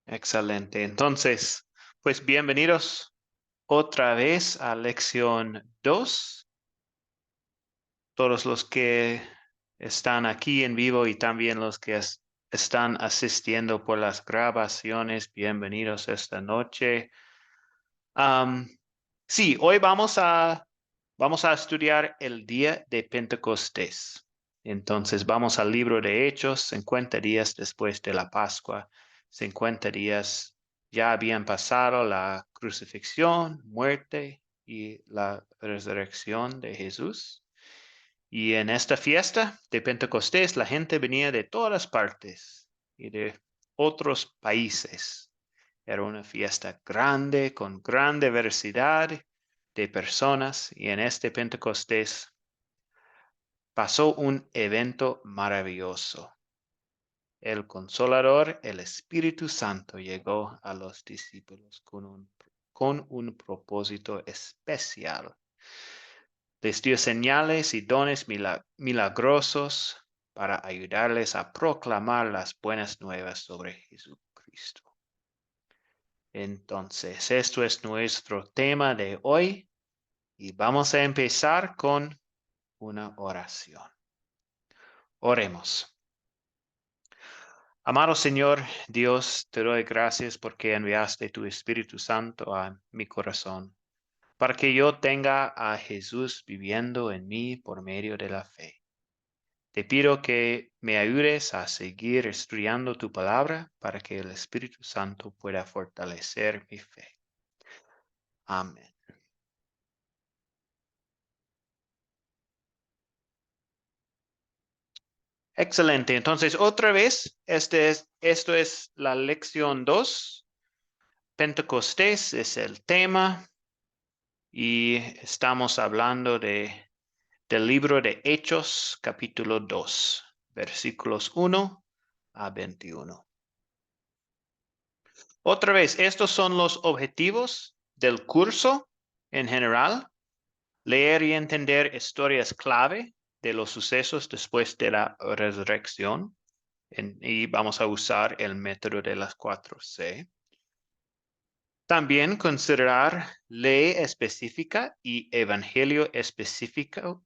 Excelente. Entonces, pues bienvenidos otra vez a lección 2. Todos los que están aquí en vivo y también los que están asistiendo por las grabaciones, bienvenidos esta noche. Am, sí, hoy vamos a estudiar el día de Pentecostés. Entonces vamos al libro de Hechos, 50 días después de la Pascua. 50 días ya habían pasado la crucifixión, muerte y la resurrección de Jesús. Y en esta fiesta de Pentecostés la gente venía de todas partes y de otros países. Era una fiesta grande, con gran diversidad de personas, y en este Pentecostés pasó un evento maravilloso. El Consolador, el Espíritu Santo, llegó a los discípulos con un propósito especial. Les dio señales y dones milagrosos para ayudarles a proclamar las buenas nuevas sobre Jesucristo. Entonces, esto es nuestro tema de hoy y vamos a empezar con una oración. Oremos. Amado Señor Dios, te doy gracias porque enviaste tu Espíritu Santo a mi corazón, para que yo tenga a Jesús viviendo en mí por medio de la fe. Te pido que me ayudes a seguir estudiando tu palabra para que el Espíritu Santo pueda fortalecer mi fe. Amén. Excelente. Entonces, otra vez, esto es la lección 2. Pentecostés es el tema y estamos hablando del libro de Hechos, capítulo 2, versículos 1 a 21. Otra vez, estos son los objetivos del curso en general. Leer y entender historias clave de los sucesos después de la resurrección. Y vamos a usar el método de las 4C. También considerar ley específica y evangelio específico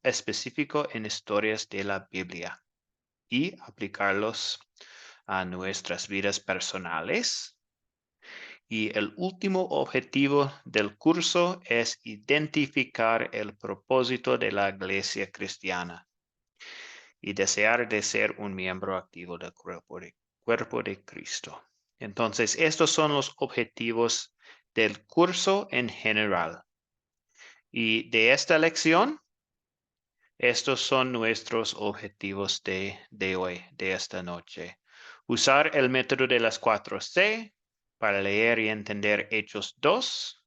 en historias de la Biblia y aplicarlos a nuestras vidas personales. Y el último objetivo del curso es identificar el propósito de la iglesia cristiana y desear de ser un miembro activo del cuerpo de Cristo. Entonces, estos son los objetivos del curso en general. Y de esta lección, estos son nuestros objetivos de hoy, de esta noche. Usar el método de las 4C para leer y entender Hechos 2,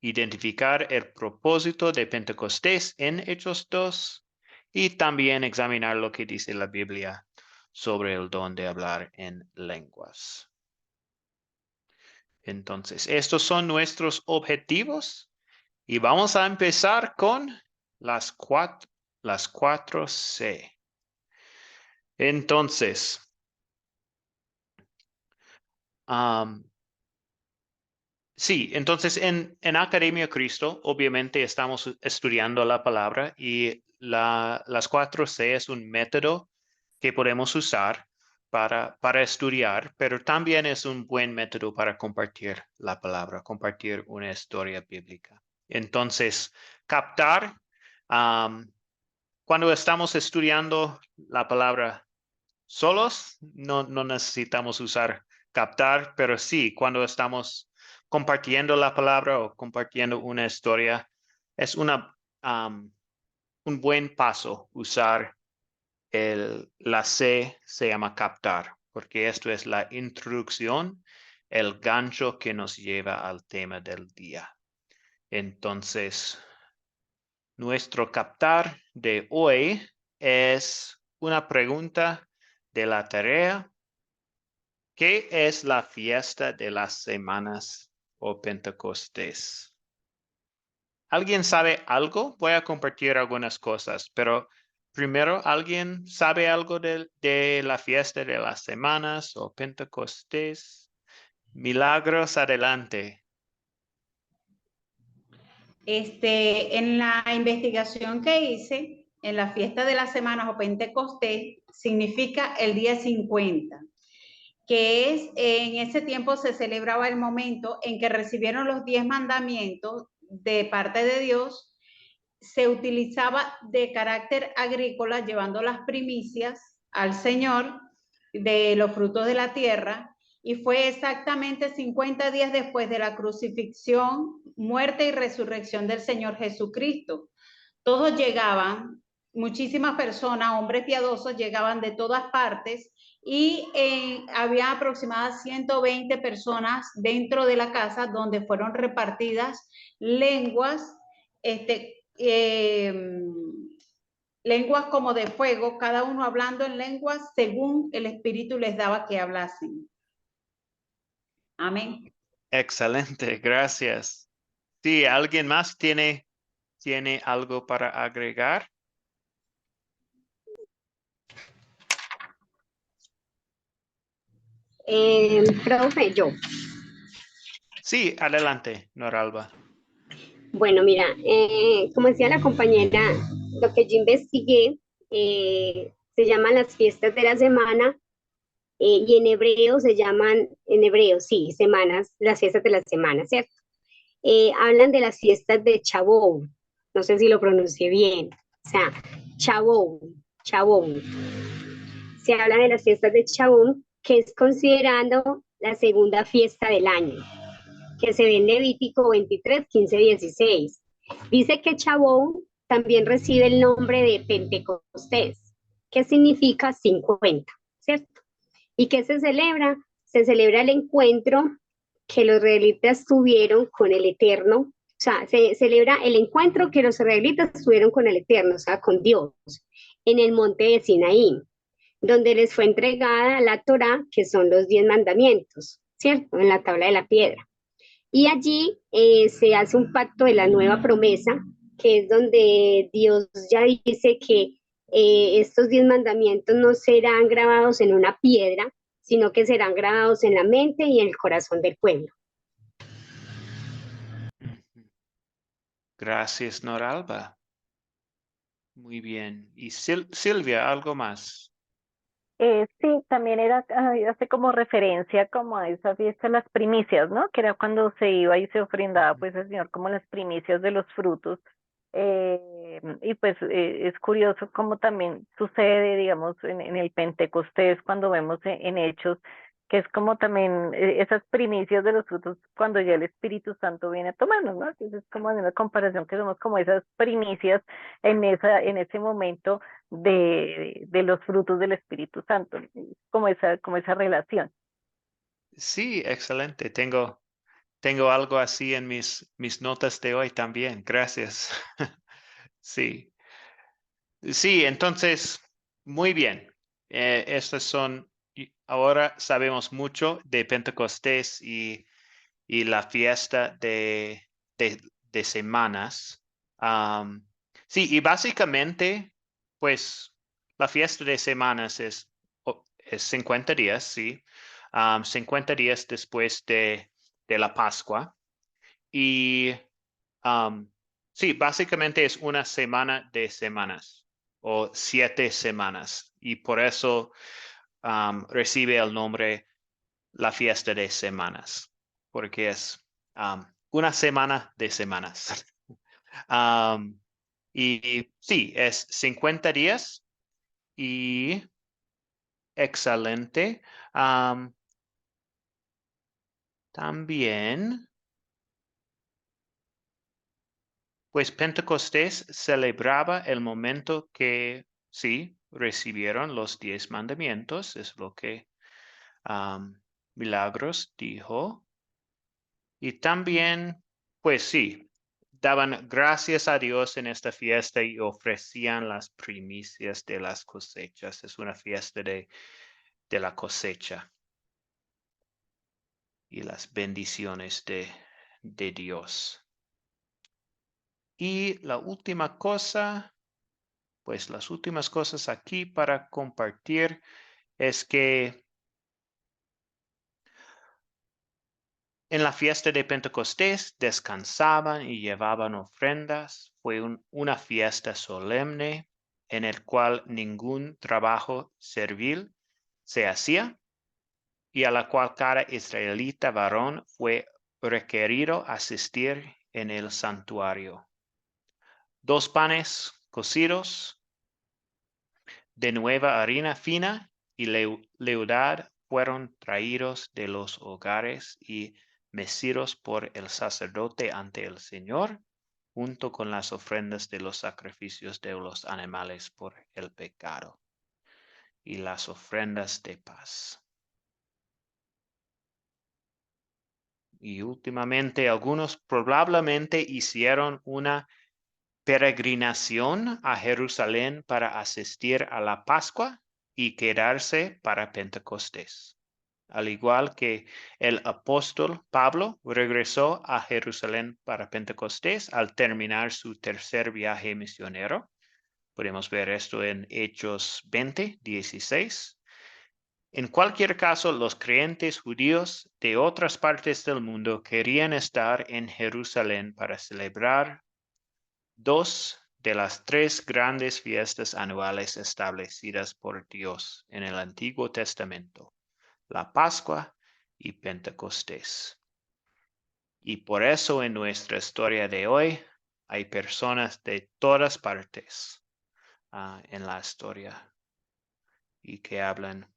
identificar el propósito de Pentecostés en Hechos 2 y también examinar lo que dice la Biblia sobre el don de hablar en lenguas. Entonces, estos son nuestros objetivos y vamos a empezar con las 4C. Entonces, sí, entonces en Academia Cristo, obviamente estamos estudiando la palabra y las 4C es un método que podemos usar para estudiar, pero también es un buen método para compartir la palabra, compartir una historia bíblica. Entonces, captar, am, cuando estamos estudiando la palabra solos, no necesitamos usar captar, pero sí, cuando estamos compartiendo la palabra o compartiendo una historia, es un buen paso usar la C, se llama captar, porque esto es la introducción, el gancho que nos lleva al tema del día. Entonces, nuestro captar de hoy es una pregunta de la tarea. ¿Qué es la fiesta de las semanas o Pentecostés? ¿Alguien sabe algo? Voy a compartir algunas cosas, pero primero, ¿alguien sabe algo de la fiesta de las semanas o Pentecostés? Milagros, adelante. En la investigación que hice, en la fiesta de las semanas o Pentecostés, significa el día 50, que es en ese tiempo se celebraba el momento en que recibieron los 10 mandamientos de parte de Dios. Se utilizaba de carácter agrícola, llevando las primicias al Señor de los frutos de la tierra, y fue exactamente 50 días después de la crucifixión, muerte y resurrección del Señor Jesucristo. Todos llegaban, muchísimas personas, hombres piadosos, llegaban de todas partes, y había aproximadamente 120 personas dentro de la casa donde fueron repartidas lenguas, lenguas como de fuego, cada uno hablando en lenguas según el Espíritu les daba que hablasen. Amén. Excelente, gracias. Sí, ¿alguien más tiene algo para agregar? Profe, yo. Sí, adelante, Noralba. Bueno, mira, como decía la compañera, lo que yo investigué se llaman las fiestas de la semana y en hebreo se llaman, en hebreo, sí, semanas, las fiestas de la semana, ¿cierto? Hablan de las fiestas de Chabón, no sé si lo pronuncié bien, o sea, Chabón. Se habla de las fiestas de Chabón, que es considerando la segunda fiesta del año, que se ve en Levítico 23, 15, 16. Dice que Chabón también recibe el nombre de Pentecostés, que significa 50, ¿cierto? ¿Y qué se celebra? Se celebra el encuentro que los israelitas tuvieron con el Eterno, o sea, se celebra el encuentro que los israelitas tuvieron con el Eterno, o sea, con Dios, en el monte de Sinaí, donde les fue entregada la Torá, que son los 10 mandamientos, ¿cierto? En la tabla de la piedra. Y allí se hace un pacto de la nueva promesa, que es donde Dios ya dice que estos 10 mandamientos no serán grabados en una piedra, sino que serán grabados en la mente y en el corazón del pueblo. Gracias, Noralba. Muy bien. Y Silvia, ¿algo más? Sí, también hace como referencia como a esa fiesta de las primicias, ¿no? Que era cuando se iba y se ofrendaba pues al Señor como las primicias de los frutos. Y pues es curioso como también sucede, digamos, en el Pentecostés cuando vemos en Hechos, que es como también esas primicias de los frutos cuando ya el Espíritu Santo viene a tomarnos, ¿no? Entonces es como una comparación que somos como esas primicias en ese momento de los frutos del Espíritu Santo, como esa relación. Sí, excelente. Tengo algo así en mis notas de hoy también. Gracias. Sí. Sí, entonces, muy bien. Estas son, ahora sabemos mucho de Pentecostés y la fiesta de semanas. Sí, y básicamente, pues, la fiesta de semanas es 50 días, sí. 50 días después de la Pascua. Y sí, básicamente es una semana de semanas o 7 semanas. Y por eso recibe el nombre la fiesta de semanas, porque es una semana de semanas. Um, y sí, es 50 días y excelente. También, pues Pentecostés celebraba el momento que sí recibieron los 10 mandamientos, es lo que Milagros dijo. Y también, pues sí, daban gracias a Dios en esta fiesta y ofrecían las primicias de las cosechas. Es una fiesta de la cosecha y las bendiciones de Dios. Y la última cosa, pues las últimas cosas aquí para compartir es que En la fiesta de Pentecostés descansaban y llevaban ofrendas. Fue una fiesta solemne en el cual ningún trabajo servil se hacía y a la cual cada israelita varón fue requerido asistir en el santuario. 2 panes cocidos de nueva harina fina y leudad fueron traídos de los hogares y mecidos por el sacerdote ante el Señor, junto con las ofrendas de los sacrificios de los animales por el pecado y las ofrendas de paz. Y últimamente algunos probablemente hicieron una peregrinación a Jerusalén para asistir a la Pascua y quedarse para Pentecostés. Al igual que el apóstol Pablo regresó a Jerusalén para Pentecostés al terminar su tercer viaje misionero. Podemos ver esto en Hechos 20, 16. En cualquier caso, los creyentes judíos de otras partes del mundo querían estar en Jerusalén para celebrar 2 de las 3 grandes fiestas anuales establecidas por Dios en el Antiguo Testamento, la Pascua y Pentecostés. Y por eso en nuestra historia de hoy hay personas de todas partes en la historia y que hablan,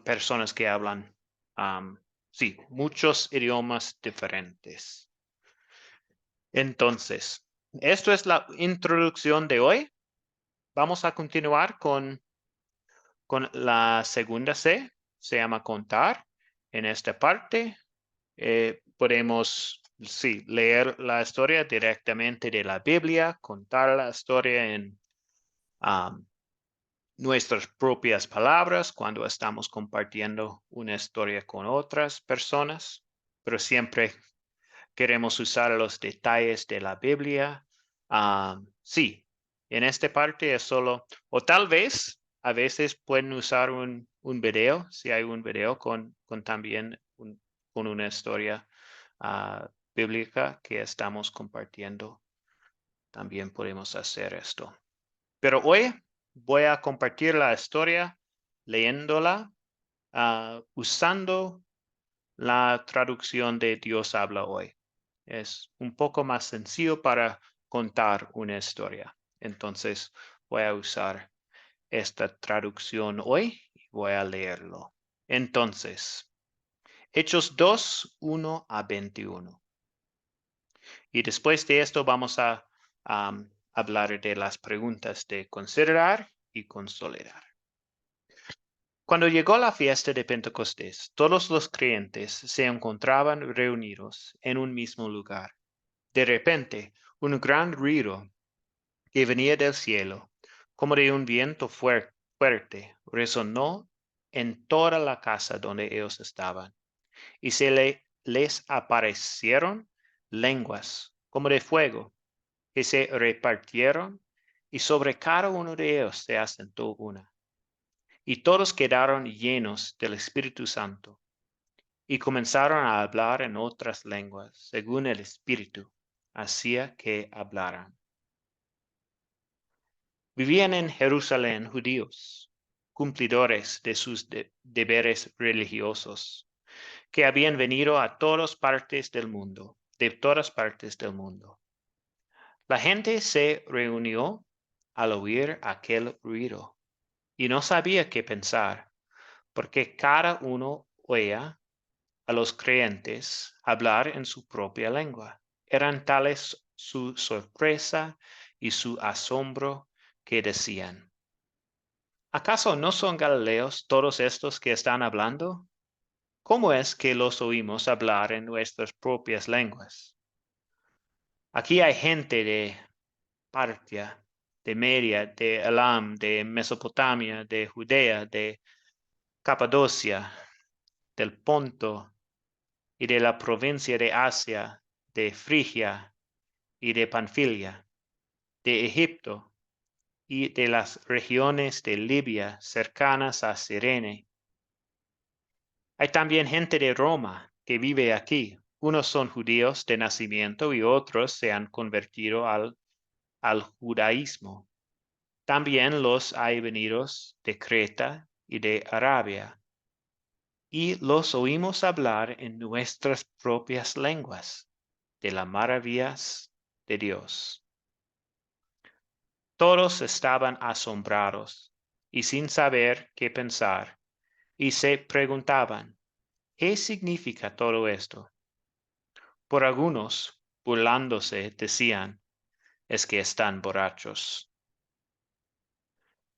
personas que hablan, sí, muchos idiomas diferentes. Entonces, esto es la introducción de hoy. Vamos a continuar con la segunda C, se llama contar. En esta parte podemos leer la historia directamente de la Biblia, contar la historia en nuestras propias palabras cuando estamos compartiendo una historia con otras personas, pero siempre queremos usar los detalles de la Biblia. Sí, en esta parte es solo, o tal vez a veces pueden usar un video, si hay un video con también con una historia bíblica que estamos compartiendo. También podemos hacer esto. Pero hoy voy a compartir la historia leyéndola usando la traducción de Dios habla hoy. Es un poco más sencillo para contar una historia. Entonces voy a usar esta traducción hoy y voy a leerlo. Entonces, Hechos 2, 1 a 21. Y después de esto vamos a hablar de las preguntas de considerar y consolidar. Cuando llegó la fiesta de Pentecostés, todos los creyentes se encontraban reunidos en un mismo lugar. De repente, un gran ruido que venía del cielo, como de un viento fuerte, resonó en toda la casa donde ellos estaban, y les aparecieron lenguas como de fuego, que se repartieron, y sobre cada uno de ellos se asentó una. Y todos quedaron llenos del Espíritu Santo, y comenzaron a hablar en otras lenguas, según el Espíritu hacía que hablaran. Vivían en Jerusalén judíos, cumplidores de sus deberes religiosos, que habían venido a todas partes del mundo, de todas partes del mundo. La gente se reunió al oír aquel ruido y no sabía qué pensar, porque cada uno oía a los creyentes hablar en su propia lengua. Eran tales su sorpresa y su asombro que decían: ¿acaso no son galileos todos estos que están hablando? ¿Cómo es que los oímos hablar en nuestras propias lenguas? Aquí hay gente de Partia, de Media, de Elam, de Mesopotamia, de Judea, de Capadocia, del Ponto y de la provincia de Asia, de Frigia y de Panfilia, de Egipto y de las regiones de Libia cercanas a Cirene. Hay también gente de Roma, que vive aquí. Unos son judíos de nacimiento y otros se han convertido al judaísmo. También los hay venidos de Creta y de Arabia, y los oímos hablar en nuestras propias lenguas de las maravillas de Dios. Todos estaban asombrados y sin saber qué pensar, y se preguntaban, ¿qué significa todo esto? Por algunos, burlándose, decían, es que están borrachos.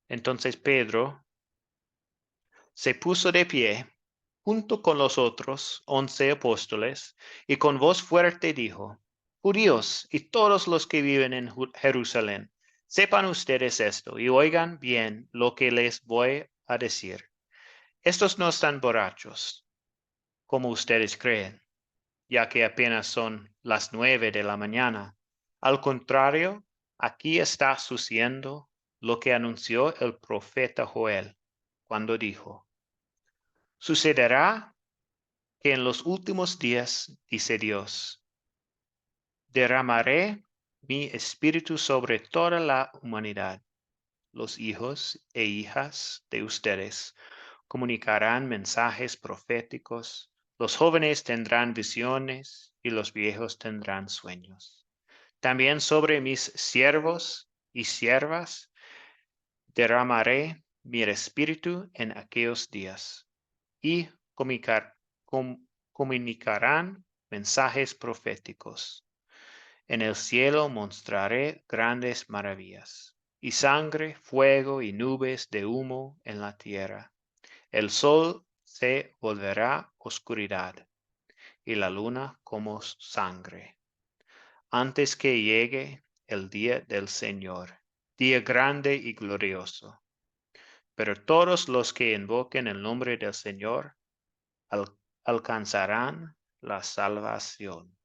Entonces Pedro se puso de pie junto con los otros 11 apóstoles y con voz fuerte dijo, Judíos y todos los que viven en Jerusalén, sepan ustedes esto y oigan bien lo que les voy a decir. Estos no están borrachos, como ustedes creen, ya que apenas son las 9 de la mañana. Al contrario, aquí está sucediendo lo que anunció el profeta Joel cuando dijo, sucederá que en los últimos días, dice Dios, derramaré mi espíritu sobre toda la humanidad. Los hijos e hijas de ustedes comunicarán mensajes proféticos, los jóvenes tendrán visiones y los viejos tendrán sueños. También sobre mis siervos y siervas derramaré mi espíritu en aquellos días y comunicarán mensajes proféticos. En el cielo mostraré grandes maravillas, y sangre, fuego y nubes de humo en la tierra. El sol se volverá oscuridad, y la luna como sangre, antes que llegue el día del Señor, día grande y glorioso. Pero todos los que invoquen el nombre del Señor alcanzarán la salvación.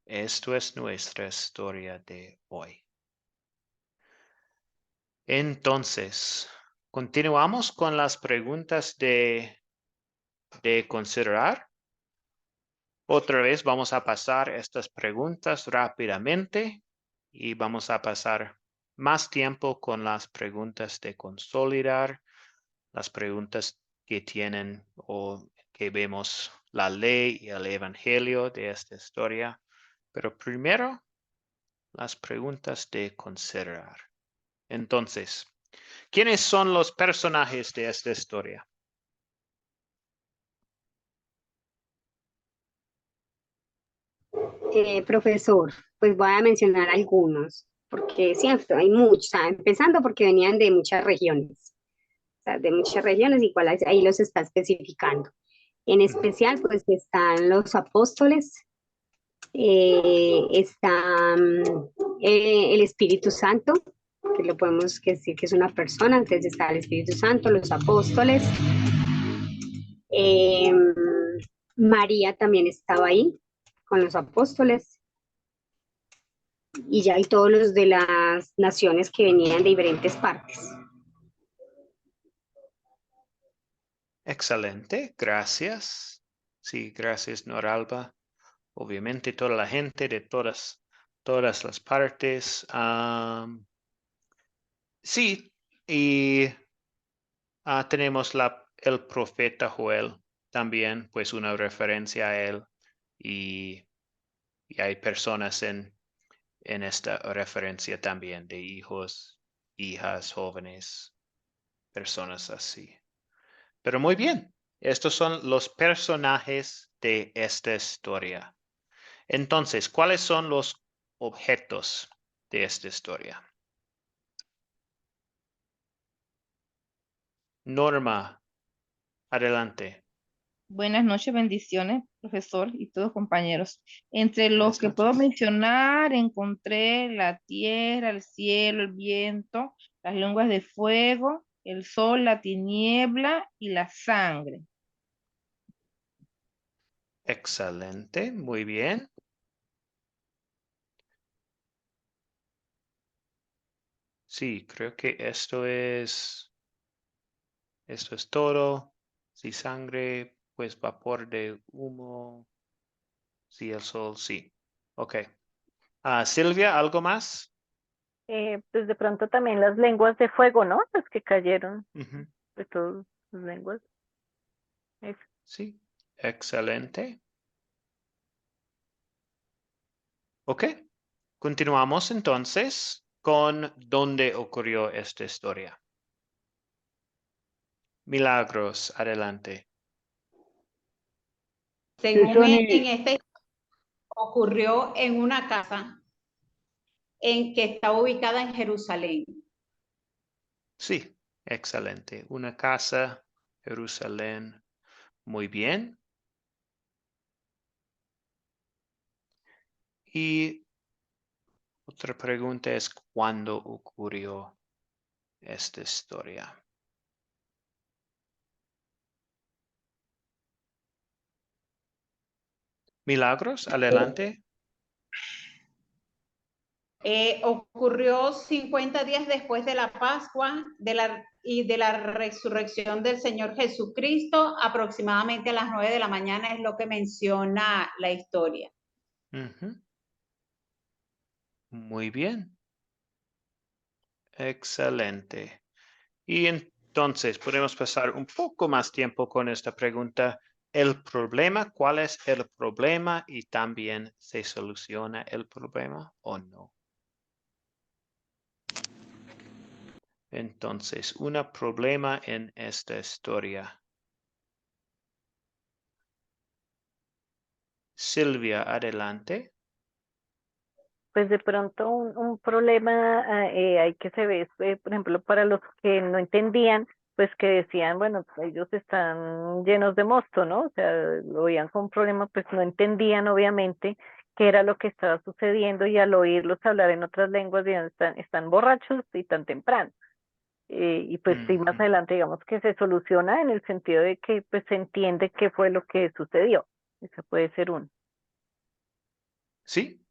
Esto es nuestra historia de hoy. Entonces, continuamos con las preguntas de considerar. Otra vez vamos a pasar estas preguntas rápidamente y vamos a pasar más tiempo con las preguntas de consolidar, las preguntas que tienen o que vemos la ley y el evangelio de esta historia. Pero primero, las preguntas de considerar. Entonces, ¿quiénes son los personajes de esta historia? Profesor, pues voy a mencionar algunos, porque es cierto, hay muchos, empezando porque venían de muchas regiones, o sea, de muchas regiones, igual ahí los está especificando. En especial, pues están los apóstoles, está el Espíritu Santo, que lo podemos decir que es una persona, entonces está el Espíritu Santo, los apóstoles, eh, María también estaba ahí con los apóstoles, y ya hay todos los de las naciones que venían de diferentes partes. Excelente, gracias. Sí, gracias, Noralba. Obviamente toda la gente de todas las partes. Sí, y tenemos el profeta Joel también, pues una referencia a él. Y, y hay personas en esta referencia también de hijos, hijas, jóvenes, personas así. Pero muy bien, estos son los personajes de esta historia. Entonces, ¿cuáles son los objetos de esta historia? Norma, adelante. Buenas noches, bendiciones, profesor y todos compañeros. Entre los Buenas que puedo noches. mencionar, encontré la tierra, el cielo, el viento, las lenguas de fuego, el sol, la tiniebla y la sangre. Excelente, muy bien. Sí, creo que esto es todo. Sí, sangre, pues vapor de humo. Sí, el sol, sí. Ok. Silvia, ¿algo más? Pues de pronto también las lenguas de fuego, ¿no? Las que cayeron Ujú. de todas las lenguas. Eso. Sí, excelente. Ok, continuamos entonces con dónde ocurrió esta historia. Milagros, adelante. Según Johnny, en este ocurrió en una casa en que estaba ubicada en Jerusalén. Sí, excelente. Una casa, Jerusalén. Muy bien. Y otra pregunta es, ¿cuándo ocurrió esta historia? Milagros, adelante. Ocurrió 50 días después de la Pascua y de la resurrección del Señor Jesucristo, aproximadamente a las 9 de la mañana es lo que menciona la historia. Ujú. Muy bien. Excelente. Y entonces podemos pasar un poco más tiempo con esta pregunta. El problema, ¿cuál es el problema? Y también se soluciona el problema o no. Entonces, un problema en esta historia. Silvia, adelante. Pues de pronto un problema hay que se ve, por ejemplo, para los que no entendían, pues que decían, bueno, ellos están llenos de mosto, ¿no? O sea, lo veían con un problema, pues no entendían obviamente qué era lo que estaba sucediendo y al oírlos hablar en otras lenguas, decían, están borrachos y tan temprano. Y pues sí, más Ujú. adelante digamos que se soluciona en el sentido de que pues se entiende qué fue lo que sucedió. Eso puede ser uno. Sí,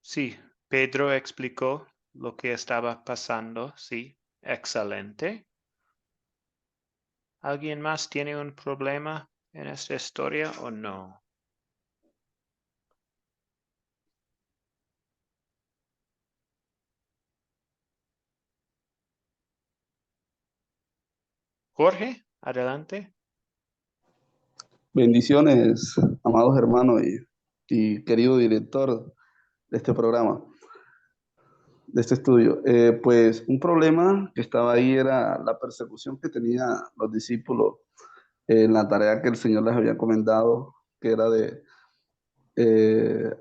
sí. Pedro explicó lo que estaba pasando. Sí, excelente. ¿Alguien más tiene un problema en esta historia o no? Jorge, adelante. bendiciones, amados hermanos y querido director de este programa, de este estudio. Pues un problema que estaba ahí era la persecución que tenían los discípulos en la tarea que el Señor les había encomendado, que era de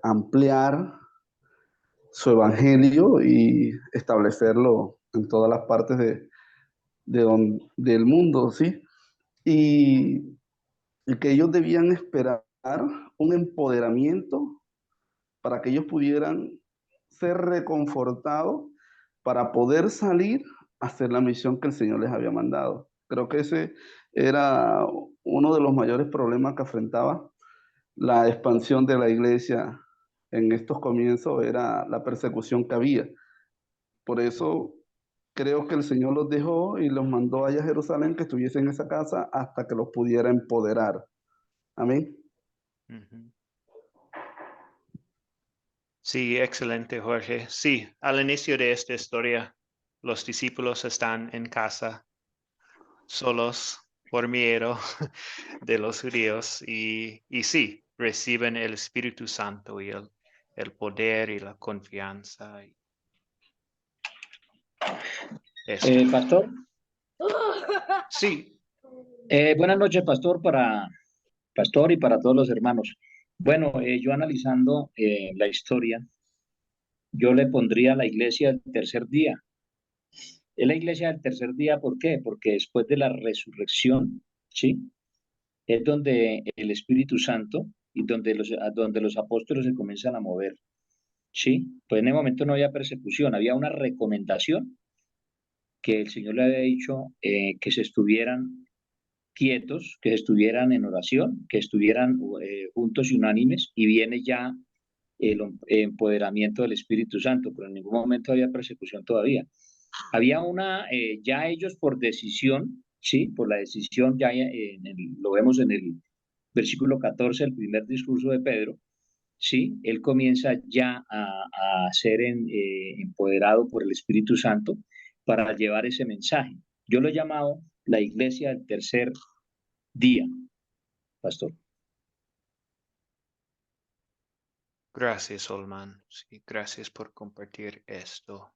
ampliar su evangelio y establecerlo en todas las partes del mundo, ¿sí? Y, y que ellos debían esperar un empoderamiento para que ellos pudieran ser reconfortados para poder salir a hacer la misión que el Señor les había mandado. Creo que ese era uno de los mayores problemas que afrontaba la expansión de la iglesia en estos comienzos, era la persecución que había. Por eso creo que el Señor los dejó y los mandó allá a Jerusalén que estuviesen en esa casa hasta que los pudiera empoderar. Amén. Ujú. Sí, excelente, Jorge. Sí, al inicio de esta historia, los discípulos están en casa, solos por miedo de los judíos y sí, reciben el Espíritu Santo y el poder y la confianza. Y esto. Pastor, Sí, buenas noches, Pastor, para Pastor y para todos los hermanos. Bueno, yo analizando la historia, yo le pondría a la iglesia el tercer día. Es la iglesia del tercer día, ¿por qué? Porque después de la resurrección, ¿sí? Es donde el Espíritu Santo y donde los apóstoles se comienzan a mover, ¿sí? Pues en ese momento no había persecución, había una recomendación que el Señor le había dicho que se estuvieran quietos, que estuvieran en oración, que estuvieran juntos y unánimes, y viene ya el empoderamiento del Espíritu Santo, pero en ningún momento había persecución todavía. Había ya ellos por decisión ¿sí? Por la decisión, ya lo vemos en el versículo 14, el primer discurso de Pedro, ¿sí? Él comienza ya a ser empoderado por el Espíritu Santo para llevar ese mensaje. Yo lo he llamado la iglesia del tercer día, pastor. Gracias, Olman. Sí, gracias por compartir esto.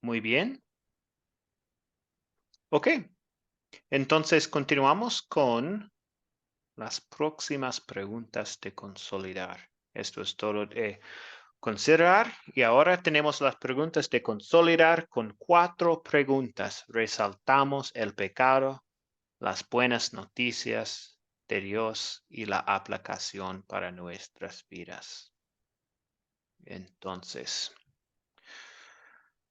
Muy bien. Ok. Entonces continuamos con las próximas preguntas de consolidar. Esto es todo de considerar y ahora tenemos las preguntas de consolidar con 4 preguntas. Resaltamos el pecado, las buenas noticias de Dios y la aplicación para nuestras vidas. Entonces,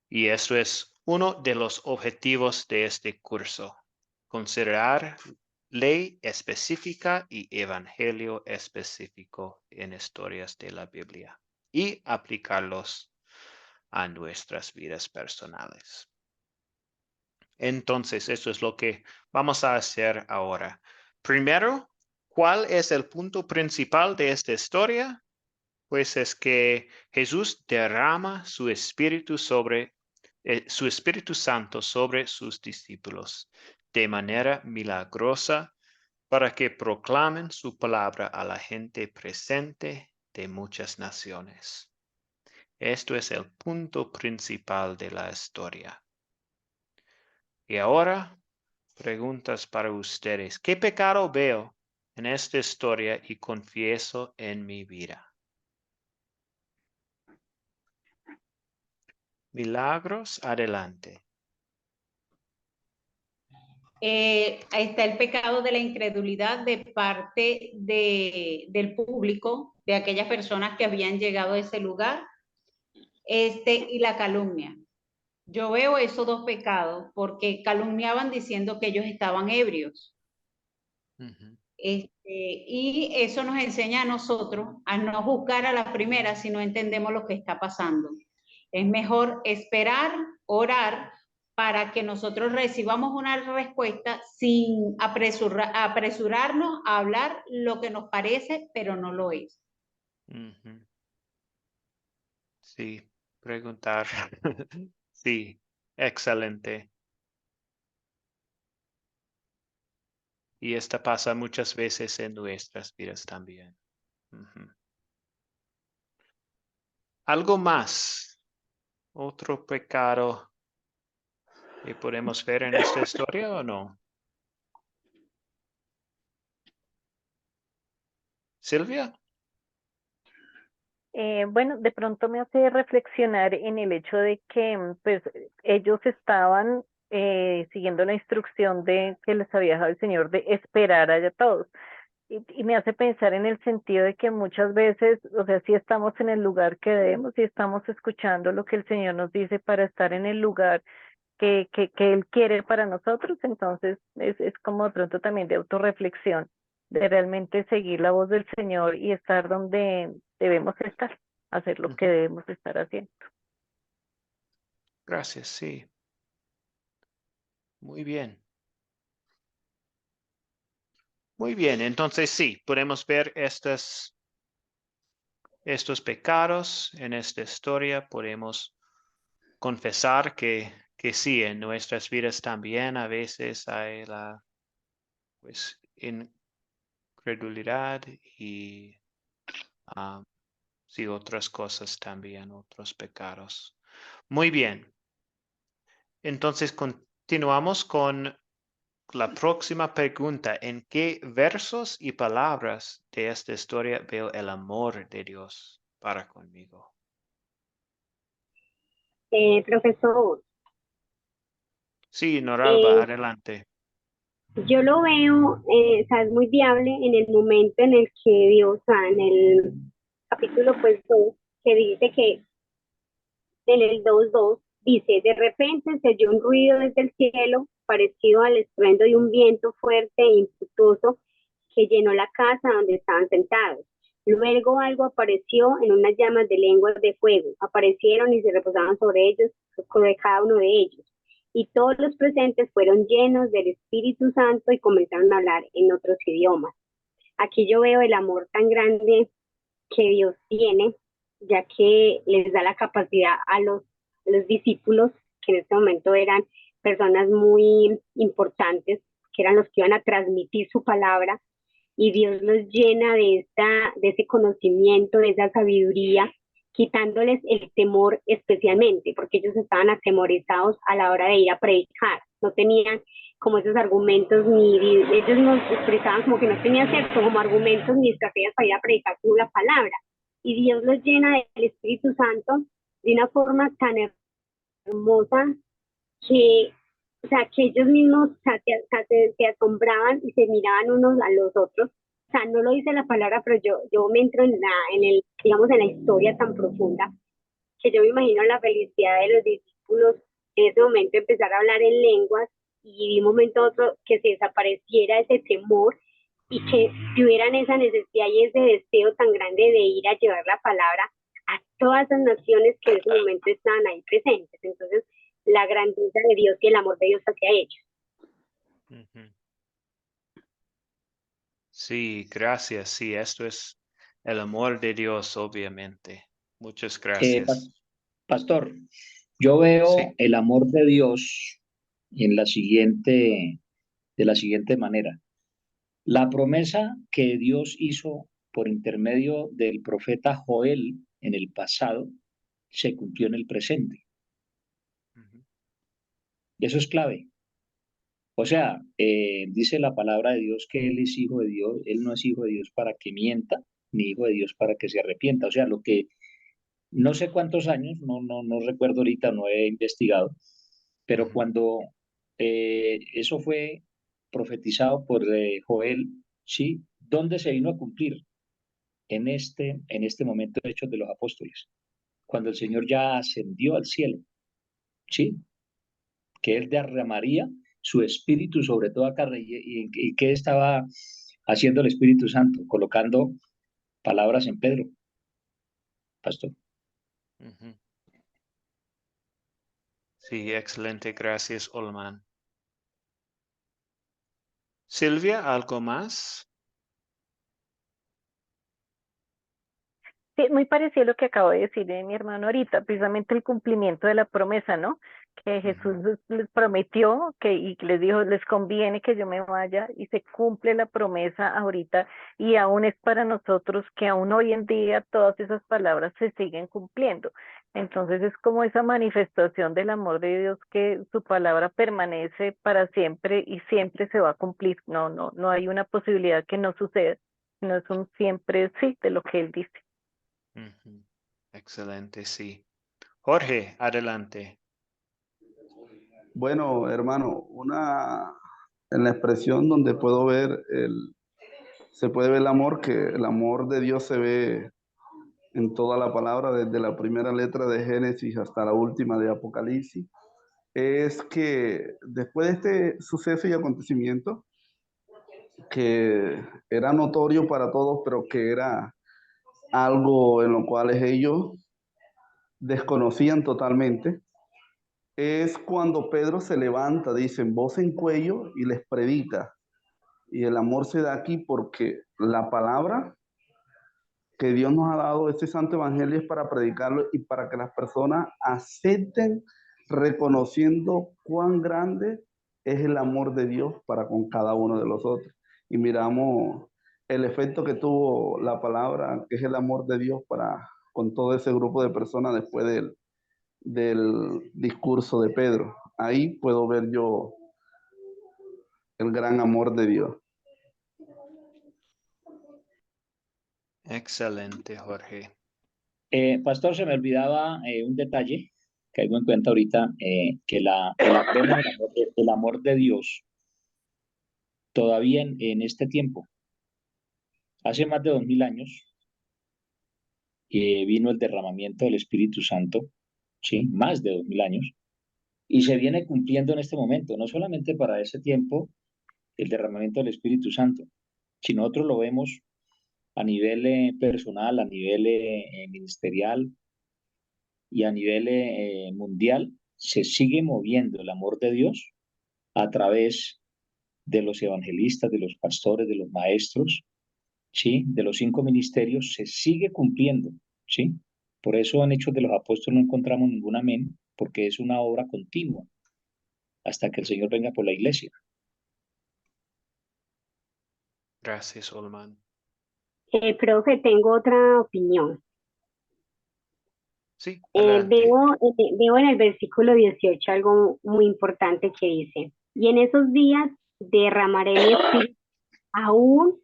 y eso es uno de los objetivos de este curso, considerar ley específica y evangelio específico en historias de la Biblia y aplicarlos a nuestras vidas personales. Entonces, eso es lo que vamos a hacer ahora. Primero, ¿cuál es el punto principal de esta historia? Pues es que Jesús derrama su Espíritu Santo sobre sus discípulos de manera milagrosa para que proclamen su palabra a la gente presente de muchas naciones. Esto es el punto principal de la historia. Y ahora, preguntas para ustedes. ¿Qué pecado veo en esta historia y confieso en mi vida? Milagros, adelante. Ahí está el pecado de la incredulidad de parte del público, de aquellas personas que habían llegado a ese lugar, y la calumnia. Yo veo esos 2 pecados porque calumniaban diciendo que ellos estaban ebrios. Uh-huh. Y eso nos enseña a nosotros a no juzgar a la primera si no entendemos lo que está pasando. Es mejor esperar, orar, para que nosotros recibamos una respuesta sin apresurarnos a hablar lo que nos parece, pero no lo es. Uh-huh. Sí, preguntar. Sí, excelente. Y esta pasa muchas veces en nuestras vidas también. Uh-huh. ¿Algo más? ¿Otro pecado que podemos ver en esta historia o no? Silvia. Bueno, de pronto me hace reflexionar en el hecho de que pues ellos estaban siguiendo la instrucción de que les había dado el Señor de esperar allá todos. Y me hace pensar en el sentido de que muchas veces, o sea, si estamos en el lugar que debemos, si estamos escuchando lo que el Señor nos dice para estar en el lugar que Él quiere para nosotros, entonces es como de pronto también de autorreflexión, de realmente seguir la voz del Señor y estar donde debemos estar, hacer lo que debemos estar haciendo. Gracias, sí. Muy bien. Muy bien, entonces sí, podemos ver estos pecados en esta historia, podemos confesar que sí, en nuestras vidas también a veces hay la incredulidad y sí, otras cosas también, otros pecados. Muy bien. Entonces continuamos con la próxima pregunta. ¿En qué versos y palabras de esta historia veo el amor de Dios para conmigo? Profesor, Sí, Noralba, eh, adelante. yo lo veo, o sea, es muy viable en el momento en el que Dios, o sea, en el capítulo pues 2, que dice que en el 2:2 dice, de repente se oyó un ruido desde el cielo parecido al estruendo de un viento fuerte e impetuoso que llenó la casa donde estaban sentados. Luego algo apareció en unas llamas de lenguas de fuego, aparecieron y se reposaban sobre ellos, sobre cada uno de ellos. y todos los presentes fueron llenos del Espíritu Santo y comenzaron a hablar en otros idiomas. Aquí yo veo el amor tan grande que Dios tiene, ya que les da la capacidad a los discípulos, que en este momento eran personas muy importantes, que eran los que iban a transmitir su palabra, y Dios los llena de ese conocimiento, de esa sabiduría, quitándoles el temor especialmente, porque ellos estaban atemorizados a la hora de ir a predicar, no tenían como esos argumentos, ellos nos expresaban como que no tenían cierto como argumentos ni estrategias para ir a predicar con la palabra. Y Dios los llena del Espíritu Santo de una forma tan hermosa que, o sea, que ellos mismos o sea, se asombraban y se miraban unos a los otros. O sea, no lo dice la palabra, pero yo me entro digamos, en la historia tan profunda, que yo me imagino la felicidad de los discípulos en ese momento empezar a hablar en lenguas y de un momento a otro que se desapareciera ese temor y que tuvieran esa necesidad y ese deseo tan grande de ir a llevar la palabra a todas las naciones que en ese momento estaban ahí presentes. Entonces, la grandeza de Dios y el amor de Dios hacia ellos. Ujú. Sí, gracias. Sí, esto es el amor de Dios, obviamente. Muchas gracias. Pastor, yo Sí. veo el amor de Dios en de la siguiente manera. La promesa que Dios hizo por intermedio del profeta Joel en el pasado se cumplió en el presente. Ujú. Eso es clave. O sea, dice la palabra de Dios que Él es hijo de Dios, Él no es hijo de Dios para que mienta, ni hijo de Dios para que se arrepienta. O sea, lo que no sé cuántos años, no recuerdo ahorita, no he investigado, pero Ujú. cuando eso fue profetizado por Joel, ¿sí? ¿Dónde se vino a cumplir? En este momento de Hechos de los Apóstoles, cuando el Señor ya ascendió al cielo, ¿sí? Que Él derramaría su espíritu sobre toda carne. ¿Y qué estaba haciendo el Espíritu Santo? Colocando palabras en Pedro, pastor. Ujú. Sí, excelente. Gracias, Olman. Silvia, ¿algo más? Sí, muy parecido a lo que acabo de decir mi hermano ahorita, precisamente el cumplimiento de la promesa, ¿no? Que Ujú. Jesús les prometió y les dijo, les conviene que yo me vaya y se cumple la promesa ahorita y aún es para nosotros que aún hoy en día todas esas palabras se siguen cumpliendo. Entonces es como esa manifestación del amor de Dios que su palabra permanece para siempre y siempre se va a cumplir. No hay una posibilidad que no suceda, no es un siempre sí de lo que Él dice. Ujú. Excelente, sí. Jorge, adelante. Bueno, hermano, en la expresión donde puedo ver se puede ver el amor, que el amor de Dios se ve en toda la palabra, desde la primera letra de Génesis hasta la última de Apocalipsis, es que después de este suceso y acontecimiento, que era notorio para todos, pero que era algo en lo cual ellos desconocían totalmente, es cuando Pedro se levanta, dicen, voz en cuello y les predica. Y el amor se da aquí porque la palabra que Dios nos ha dado, este santo evangelio, es para predicarlo y para que las personas acepten reconociendo cuán grande es el amor de Dios para con cada uno de los otros. Y miramos el efecto que tuvo la palabra, que es el amor de Dios para con todo ese grupo de personas después del discurso de Pedro. Ahí puedo ver yo el gran amor de Dios. Excelente, Jorge. Pastor, se me olvidaba un detalle, caigo en cuenta ahorita, que vemos el amor de Dios todavía en este tiempo. Hace más de 2000 años vino el derramamiento del Espíritu Santo, ¿sí? Más de 2000 años, y se viene cumpliendo en este momento, no solamente para ese tiempo el derramamiento del Espíritu Santo, sino nosotros lo vemos a nivel personal, a nivel ministerial y a nivel mundial. se sigue moviendo el amor de Dios a través de los evangelistas, de los pastores, de los maestros, ¿sí? De los 5 ministerios, se sigue cumpliendo, ¿sí? Por eso en Hechos de los Apóstoles no encontramos ningún amén, porque es una obra continua hasta que el Señor venga por la iglesia. Gracias, Olman. Profe, tengo otra opinión. Sí, adelante. Veo en el versículo 18 algo muy importante que dice, y en esos días derramaré mi espíritu aún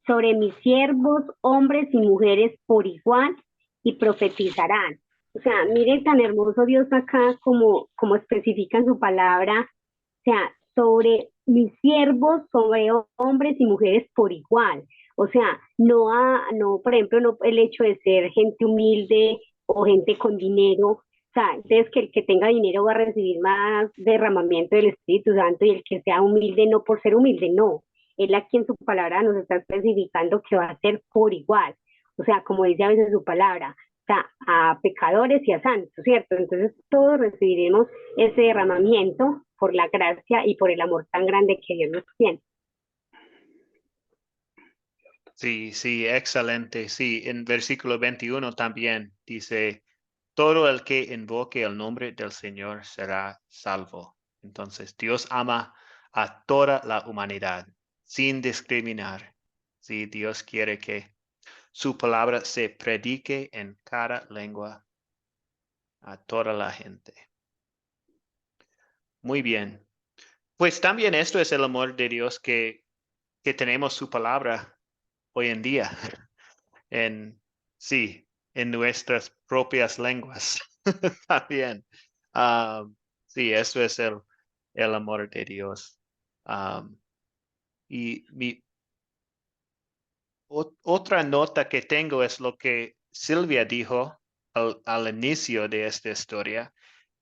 sobre mis siervos, hombres y mujeres por igual, y profetizarán. O sea, mire tan hermoso Dios acá como especifica en su palabra, o sea, sobre mis siervos, sobre hombres y mujeres por igual. O sea, no, por ejemplo, no el hecho de ser gente humilde o gente con dinero. O sea, entonces que el que tenga dinero va a recibir más derramamiento del Espíritu Santo y el que sea humilde no por ser humilde, no. Él aquí en su palabra nos está especificando que va a ser por igual. O sea, como dice a veces su palabra, o sea, a pecadores y a santos, ¿cierto? Entonces todos recibiremos ese derramamiento por la gracia y por el amor tan grande que Dios nos tiene. Sí, sí, excelente. Sí, en versículo 21 también dice, todo el que invoque el nombre del Señor será salvo. Entonces, Dios ama a toda la humanidad sin discriminar. Sí, Dios quiere que su palabra se predique en cada lengua a toda la gente. Muy bien. Pues también esto es el amor de Dios que tenemos su palabra hoy en día. Sí, en nuestras propias lenguas también. Sí, eso es el amor de Dios. Y otra nota que tengo es lo que Silvia dijo al inicio de esta historia.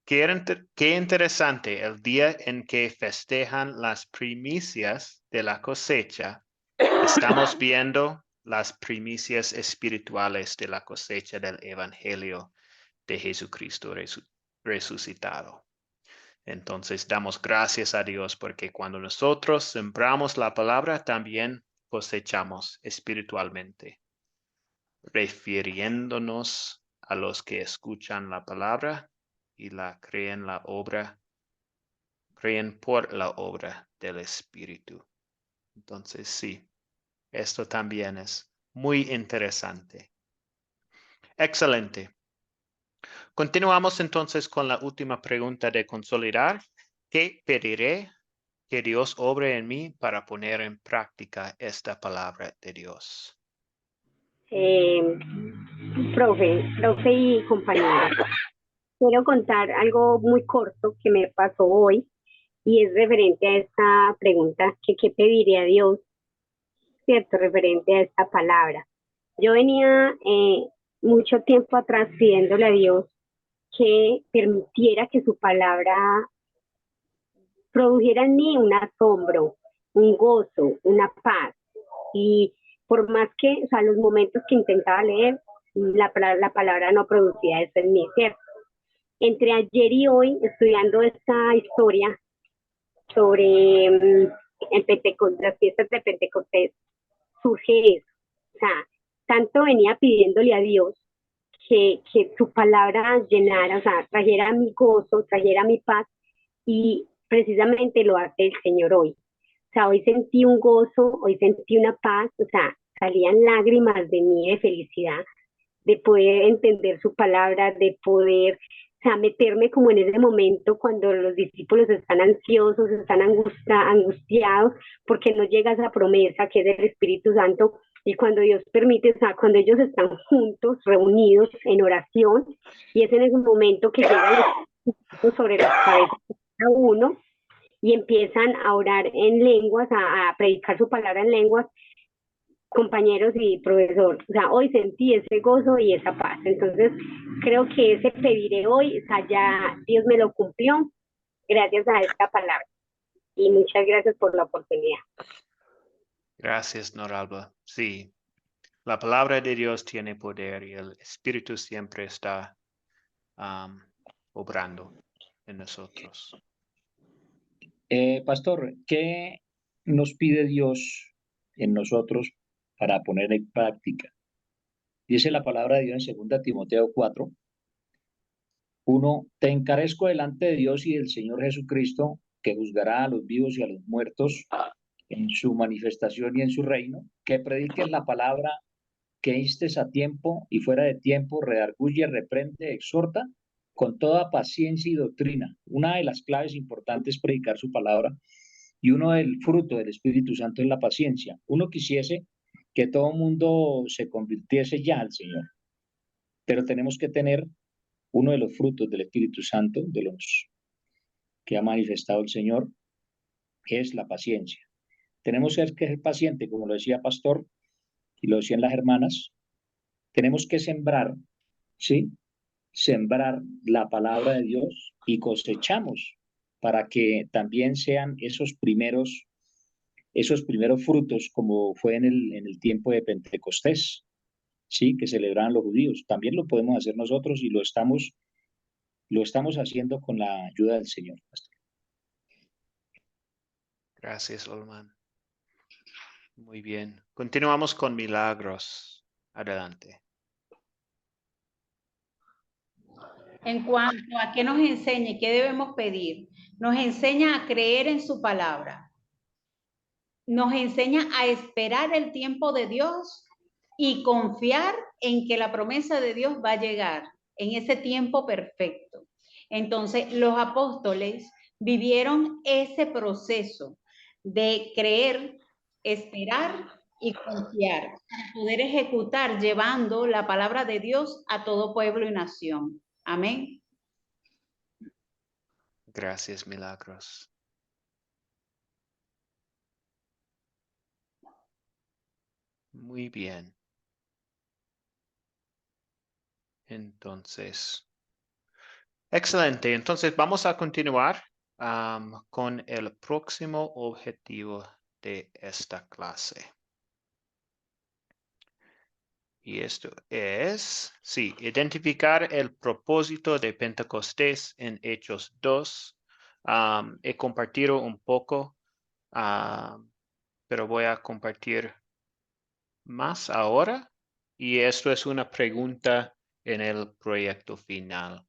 Qué interesante el día en que festejan las primicias de la cosecha. Estamos viendo las primicias espirituales de la cosecha del Evangelio de Jesucristo resucitado. Entonces damos gracias a Dios porque cuando nosotros sembramos la palabra, también cosechamos espiritualmente, refiriéndonos a los que escuchan la palabra y creen por la obra del Espíritu. Entonces sí, esto también es muy interesante. Excelente. Continuamos entonces con la última pregunta de consolidar. ¿Qué pediré que Dios obre en mí para poner en práctica esta palabra de Dios? Profe y compañeros, quiero contar algo muy corto que me pasó hoy y es referente a esta pregunta que qué pediré a Dios, ¿cierto? Referente a esta palabra. Yo venía mucho tiempo atrás pidiéndole a Dios que permitiera que su palabra produjera en mí un asombro, un gozo, una paz. Y por más que, o sea, los momentos que intentaba leer, la palabra no producía eso en mí, ¿cierto? Entre ayer y hoy, estudiando esta historia sobre las fiestas de Pentecostés, surge eso. O sea, tanto venía pidiéndole a Dios que su palabra llenara, o sea, trajera mi gozo, trajera mi paz, y precisamente lo hace el Señor hoy. O sea, hoy sentí un gozo, hoy sentí una paz, o sea, salían lágrimas de mí de felicidad, de poder entender su palabra, de poder, o sea, meterme como en ese momento cuando los discípulos están ansiosos, están angustiados, porque no llega esa promesa que es el Espíritu Santo, y cuando Dios permite, o sea, cuando ellos están juntos, reunidos en oración, y es en ese momento que llegan los sobre las cabezas de cada uno, y empiezan a orar en lenguas, a predicar su palabra en lenguas, compañeros y profesor. O sea, hoy sentí ese gozo y esa paz. Entonces, creo que ese pediré hoy, o sea, ya Dios me lo cumplió gracias a esta palabra. Y muchas gracias por la oportunidad. Gracias, Noralba. Sí, la palabra de Dios tiene poder y el Espíritu siempre está obrando. en nosotros. Pastor, ¿qué nos pide Dios en nosotros para poner en práctica? Dice la palabra de Dios en 2 Timoteo 4, 1, te encarezco delante de Dios y del Señor Jesucristo, que juzgará a los vivos y a los muertos en su manifestación y en su reino, que prediques la palabra, que instes a tiempo y fuera de tiempo, redarguye, reprende, exhorta con toda paciencia y doctrina. Una de las claves importantes es predicar su palabra y uno del fruto del Espíritu Santo es la paciencia. Uno quisiese que todo mundo se convirtiese ya al Señor, pero tenemos que tener uno de los frutos del Espíritu Santo, de los que ha manifestado el Señor, es la paciencia. Tenemos que ser paciente, como lo decía Pastor y lo decían las hermanas. Tenemos que sembrar, ¿sí? Sembrar la palabra de Dios y cosechamos para que también sean esos primeros frutos, como fue en el tiempo de Pentecostés, ¿sí? Que celebraban los judíos. También lo podemos hacer nosotros y lo estamos haciendo con la ayuda del Señor, Pastor. Gracias, Olman. Muy bien. Continuamos con milagros. Adelante. En cuanto a qué nos enseña y qué debemos pedir, nos enseña a creer en su palabra. Nos enseña a esperar el tiempo de Dios y confiar en que la promesa de Dios va a llegar en ese tiempo perfecto. Entonces, los apóstoles vivieron ese proceso de creer, esperar y confiar, para poder ejecutar llevando la palabra de Dios a todo pueblo y nación. Amén. Gracias, milagros. Muy bien. Entonces, excelente. Entonces, vamos a continuar con el próximo objetivo de esta clase. Y esto es, sí, identificar el propósito de Pentecostés en Hechos 2. He compartido un poco, pero voy a compartir más ahora. Y esto es una pregunta en el proyecto final.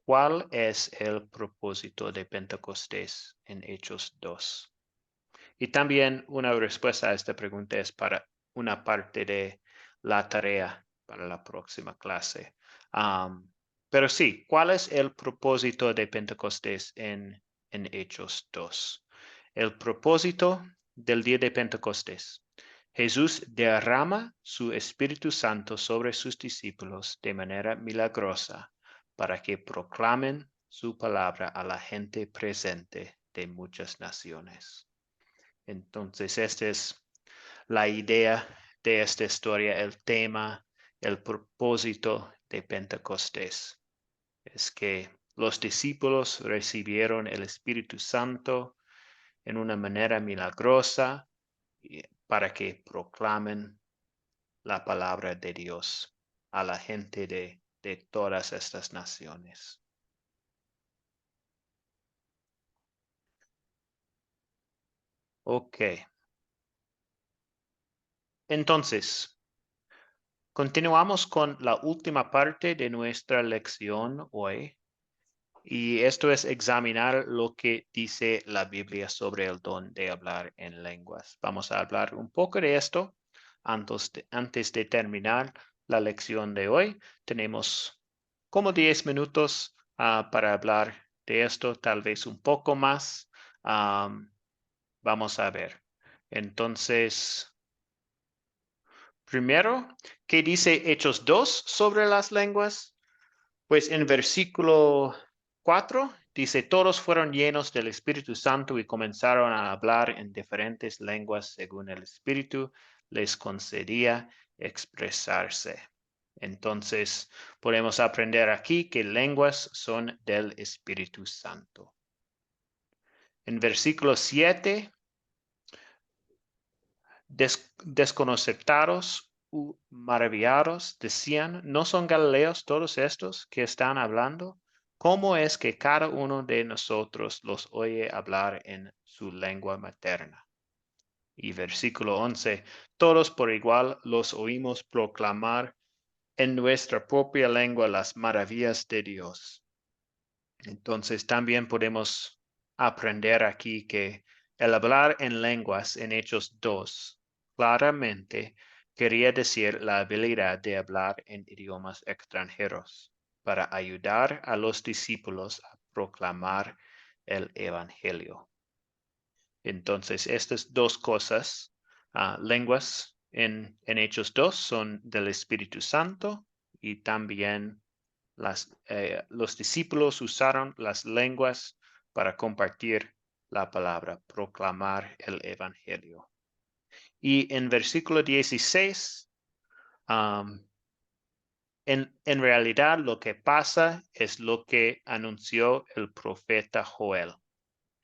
¿Cuál es el propósito de Pentecostés en Hechos 2? Y también una respuesta a esta pregunta es para una parte de la tarea para la próxima clase. Pero sí, ¿cuál es el propósito de Pentecostés en Hechos 2? El propósito del día de Pentecostés. Jesús derrama su Espíritu Santo sobre sus discípulos de manera milagrosa para que proclamen su palabra a la gente presente de muchas naciones. Entonces, esta es la idea de esta historia, el tema, el propósito de Pentecostés. Es que los discípulos recibieron el Espíritu Santo en una manera milagrosa para que proclamen la palabra de Dios a la gente de todas estas naciones. Ok. Entonces, continuamos con la última parte de nuestra lección hoy. Y esto es examinar lo que dice la Biblia sobre el don de hablar en lenguas. Vamos a hablar un poco de esto antes de terminar la lección de hoy. Tenemos como 10 minutos para hablar de esto, tal vez un poco más. Vamos a ver. Entonces, primero, ¿qué dice Hechos 2 sobre las lenguas? Pues en versículo 4 dice, todos fueron llenos del Espíritu Santo y comenzaron a hablar en diferentes lenguas según el Espíritu les concedía expresarse. Entonces, podemos aprender aquí que lenguas son del Espíritu Santo. En versículo 7, desconcertados maravillados decían, ¿no son galileos todos estos que están hablando? ¿Cómo es que cada uno de nosotros los oye hablar en su lengua materna? Y versículo 11, todos por igual los oímos proclamar en nuestra propia lengua las maravillas de Dios. Entonces también podemos aprender aquí que el hablar en lenguas en Hechos 2 claramente quería decir la habilidad de hablar en idiomas extranjeros para ayudar a los discípulos a proclamar el Evangelio. Entonces, estas dos cosas, lenguas en Hechos 2 son del Espíritu Santo y también los discípulos usaron las lenguas para compartir la palabra, proclamar el Evangelio. Y en versículo 16, en realidad lo que pasa es lo que anunció el profeta Joel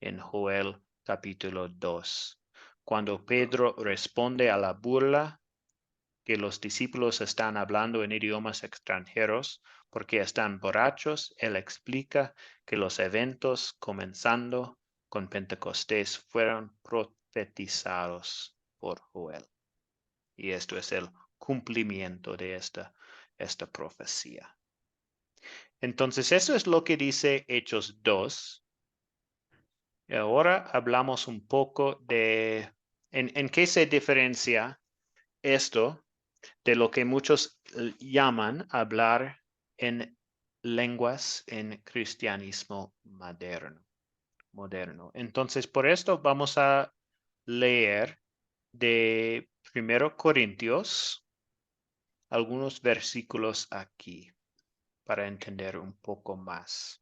en Joel capítulo 2. Cuando Pedro responde a la burla que los discípulos están hablando en idiomas extranjeros porque están borrachos, él explica que los eventos comenzando con Pentecostés fueron profetizados por Joel. Y esto es el cumplimiento de esta profecía. Entonces, eso es lo que dice Hechos 2. Y ahora hablamos un poco de en qué se diferencia esto de lo que muchos llaman hablar en lenguas en cristianismo moderno. Entonces, por esto vamos a leer de 1 Corintios algunos versículos aquí para entender un poco más.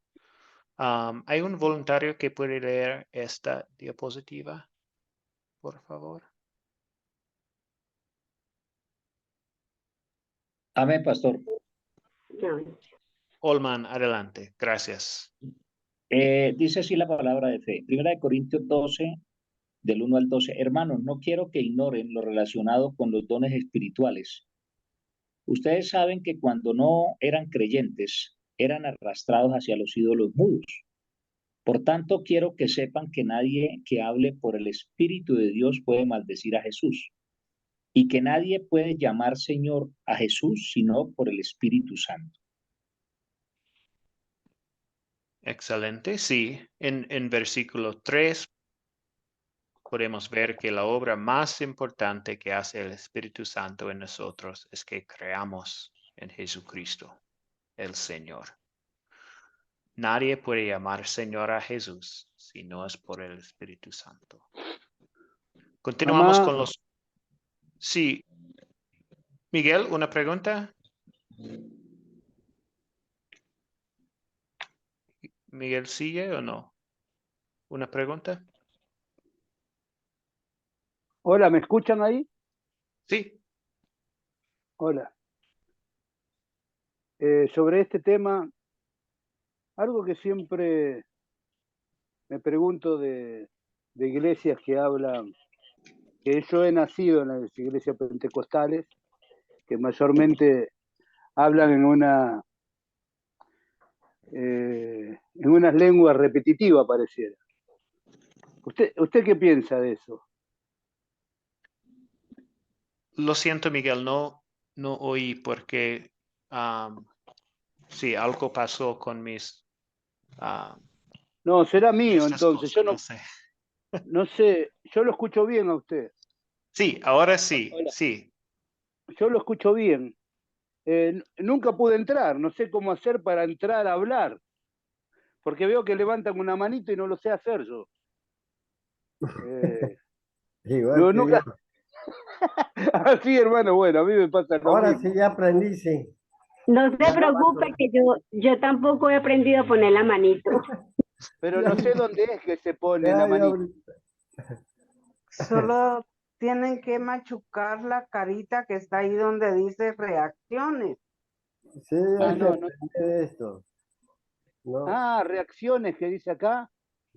¿Hay un voluntario que puede leer esta diapositiva, por favor? Amén, pastor. No. Olman, adelante. Gracias. Dice así la palabra de fe. Primera de Corintios 12, del 1 al 12. Hermanos, no quiero que ignoren lo relacionado con los dones espirituales. Ustedes saben que cuando no eran creyentes, eran arrastrados hacia los ídolos mudos. Por tanto, quiero que sepan que nadie que hable por el Espíritu de Dios puede maldecir a Jesús, y que nadie puede llamar Señor a Jesús sino por el Espíritu Santo. Excelente. Sí, en versículo 3 podemos ver que la obra más importante que hace el Espíritu Santo en nosotros es que creamos en Jesucristo, el Señor. Nadie puede llamar Señor a Jesús si no es por el Espíritu Santo. Continuamos Mamá, con los... Sí. Miguel, ¿una pregunta? Miguel, ¿sigue o no? ¿Una pregunta? hola, ¿me escuchan ahí? Sí. Hola. Sobre este tema, algo que siempre me pregunto de iglesias que hablan, que yo he nacido en las iglesias pentecostales, que mayormente hablan en unas lenguas repetitivas, pareciera. ¿Usted qué piensa de eso? Lo siento, Miguel, no oí porque sí, algo pasó con mis No, será mío, estas entonces. cosas, no sé. No sé, yo lo escucho bien a usted. Sí, ahora sí, sí. Yo lo escucho bien. Nunca pude entrar, no sé cómo hacer para entrar a hablar, porque veo que levantan una manito y no lo sé hacer yo. Igual que yo. Nunca. Así, hermano, bueno, a mí me pasa lo Ahora mismo. sí ya aprendí, sí. No se preocupe que yo tampoco he aprendido a poner la manito. Pero no sé dónde es que se pone Ya, la ya manito. Solo tienen que machucar la carita que está ahí donde dice reacciones. Sí, Ah, hay que no, no. aprender esto. ¿No? Ah, reacciones que dice acá.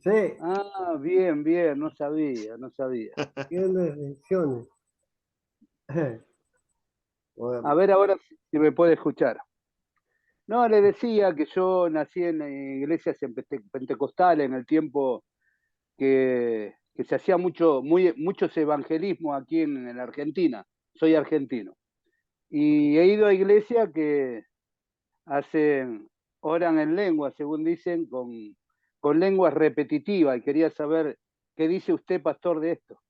Sí, Ah, bien, bien, no sabía. tienes lecciones. A ver ahora si me puede escuchar. No, le decía que yo nací en iglesias pentecostales en el tiempo que se hacía muchos evangelismos aquí en Argentina. Soy argentino. Y he ido a iglesias que oran en lengua, según dicen, con lenguas repetitivas. Y quería saber qué dice usted, pastor, de esto.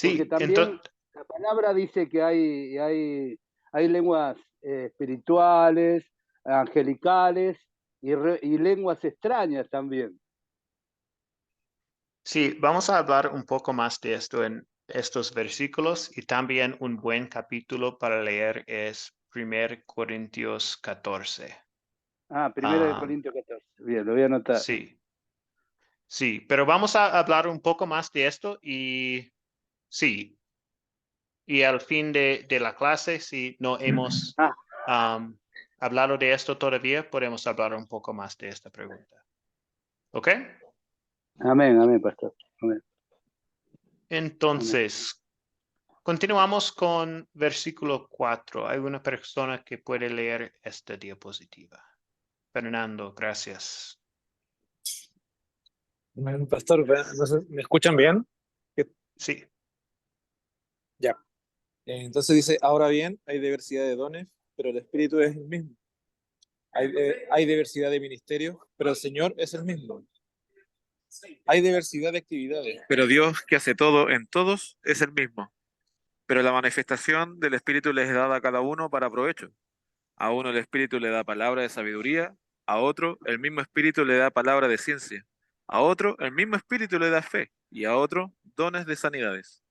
Porque Sí, también la palabra dice que hay lenguas espirituales, angelicales y lenguas extrañas también. sí, vamos a hablar un poco más de esto en estos versículos y también un buen capítulo para leer es 1 Corintios 14. Ah, 1 Corintios 14. Bien, lo voy a anotar. Sí, sí, pero vamos a hablar un poco más de esto y sí, y al fin de la clase, si no hemos hablado de esto todavía, podemos hablar un poco más de esta pregunta. ¿Ok? Amén, amén, pastor. Amén. Entonces, continuamos con versículo 4. Hay una persona que puede leer esta diapositiva. Fernando, gracias. Bueno, pastor, no sé, ¿me escuchan bien? Sí. Ya. Entonces dice, ahora bien, hay diversidad de dones, pero el Espíritu es el mismo. Hay diversidad de ministerios, pero el Señor es el mismo. Hay diversidad de actividades, pero Dios, que hace todo en todos, es el mismo. Pero la manifestación del Espíritu les es dada a cada uno para provecho. A uno el Espíritu le da palabra de sabiduría, a otro el mismo Espíritu le da palabra de ciencia, a otro el mismo Espíritu le da fe, y a otro dones de sanidades.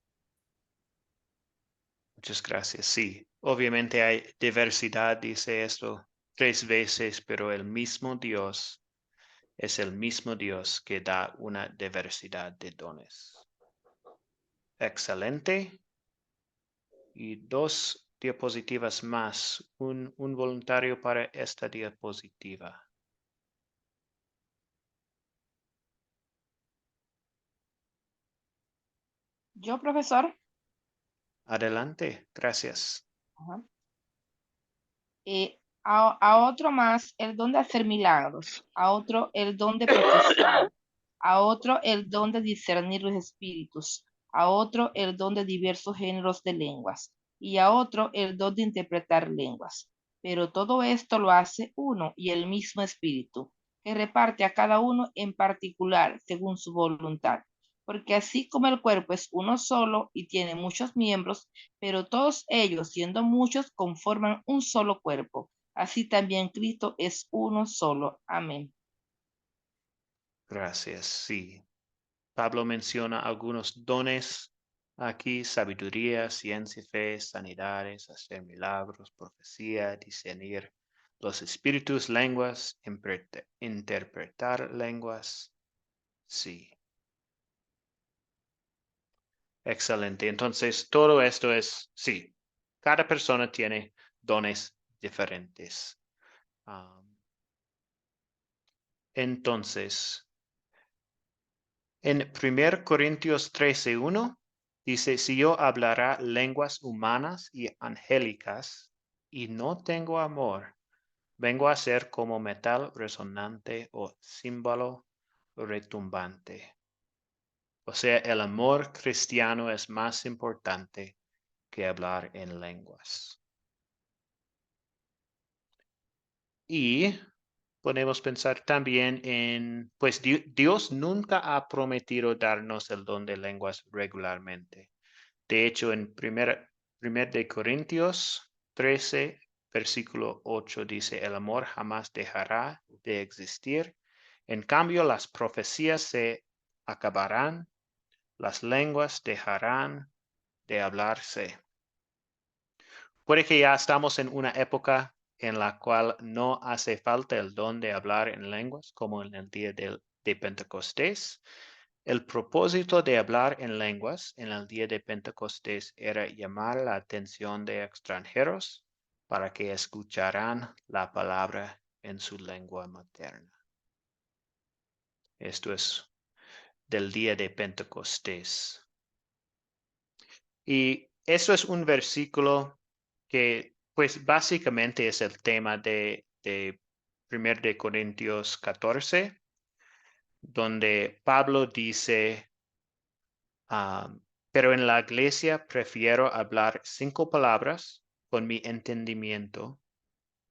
Muchas gracias. Sí, obviamente hay diversidad, dice esto 3 veces, pero el mismo Dios es el mismo Dios que da una diversidad de dones. Excelente. Y 2 diapositivas más. Un voluntario para esta diapositiva. Yo, profesor. Adelante, gracias. Ajá. A otro más el don de hacer milagros, a otro el don de profecía, a otro el don de discernir los espíritus, a otro el don de diversos géneros de lenguas, y a otro el don de interpretar lenguas. Pero todo esto lo hace uno y el mismo espíritu, que reparte a cada uno en particular según su voluntad. Porque así como el cuerpo es uno solo y tiene muchos miembros, pero todos ellos, siendo muchos, conforman un solo cuerpo. Así también Cristo es uno solo. Amén. Gracias, sí. Pablo menciona algunos dones aquí: sabiduría, ciencia, fe, sanidades, hacer milagros, profecía, discernir los espíritus, lenguas, interpretar lenguas. Sí. Excelente. Entonces, todo esto es, sí, cada persona tiene dones diferentes. Entonces, en 1 Corintios 13:1 dice, si yo hablara lenguas humanas y angélicas y no tengo amor, vengo a ser como metal resonante o címbalo retumbante. O sea, el amor cristiano es más importante que hablar en lenguas. Y podemos pensar también en, pues Dios nunca ha prometido darnos el don de lenguas regularmente. De hecho, en 1 de Corintios 13, versículo 8 dice, el amor jamás dejará de existir. En cambio, las profecías se acabarán, las lenguas dejarán de hablarse. Puede que ya estamos en una época en la cual no hace falta el don de hablar en lenguas, como en el día de Pentecostés. El propósito de hablar en lenguas en el día de Pentecostés era llamar la atención de extranjeros para que escucharan la palabra en su lengua materna. Esto es del día de Pentecostés. Y eso es un versículo que pues básicamente es el tema de 1 de Corintios 14, donde Pablo dice, pero en la iglesia prefiero hablar 5 palabras con mi entendimiento